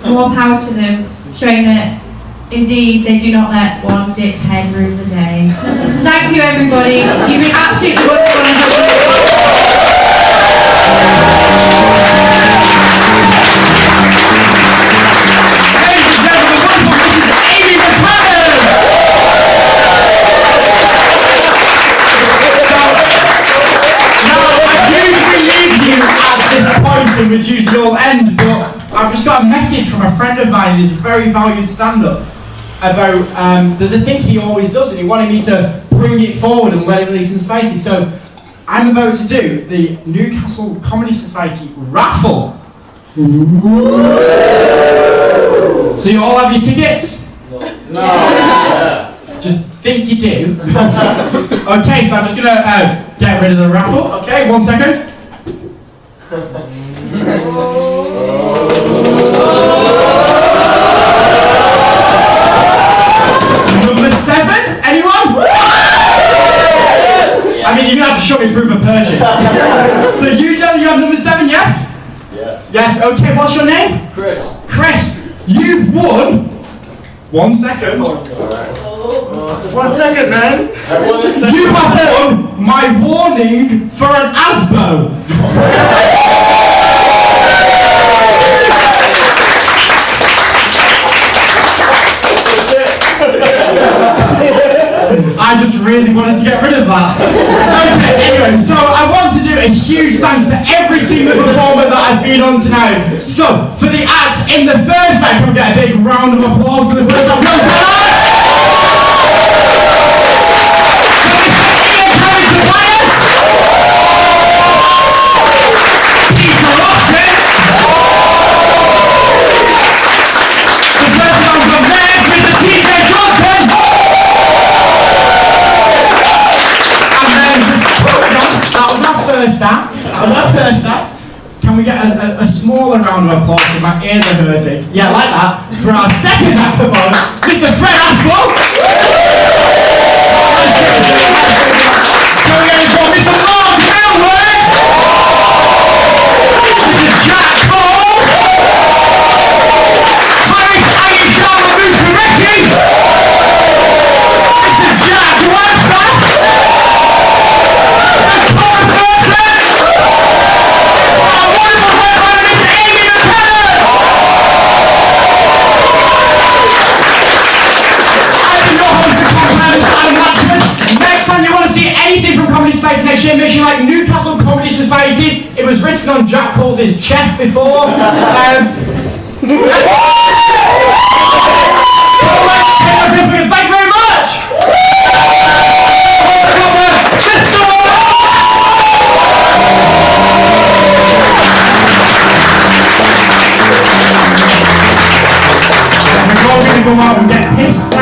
More power to them, showing that indeed they do not let one dick's head rule the day. Thank you everybody, you've been absolutely wonderful. Which usually all end, but I've just got a message from a friend of mine who's a very valued stand-up about, there's a thing he always does and he wanted me to bring it forward and let it release in society, so I'm about to do the Newcastle Comedy Society raffle. So you all have your tickets? No. Just think you do. Okay, so I'm just gonna get rid of the raffle. Okay, 1 second. Number 7, anyone? I mean, you're gonna have to show me proof of purchase. So you have number 7, yes? Yes. Yes, okay, what's your name? Chris. Chris, you've won 1 second. 1 second, man. You have heard my warning for an ASBO. I just really wanted to get rid of that. Okay, anyway, so I want to do a huge thanks to every single performer that I've been on tonight. So, for the acts in the first act, can we get a big round of applause for the first act? That was our first act. Can we get a smaller round of applause because my ears are hurting? Yeah, like that. For our second act performance, Mr. Fred Aspel. So we're going to call Mr. Long Howard. Mr. Jack Cole. Harris Ayashama Mukareki. Mr. Jack Webster. Next year, mission like Newcastle Comedy Society. It was written on Jack Cole's chest before. Thank you very much. We're all going to go out and get pissed.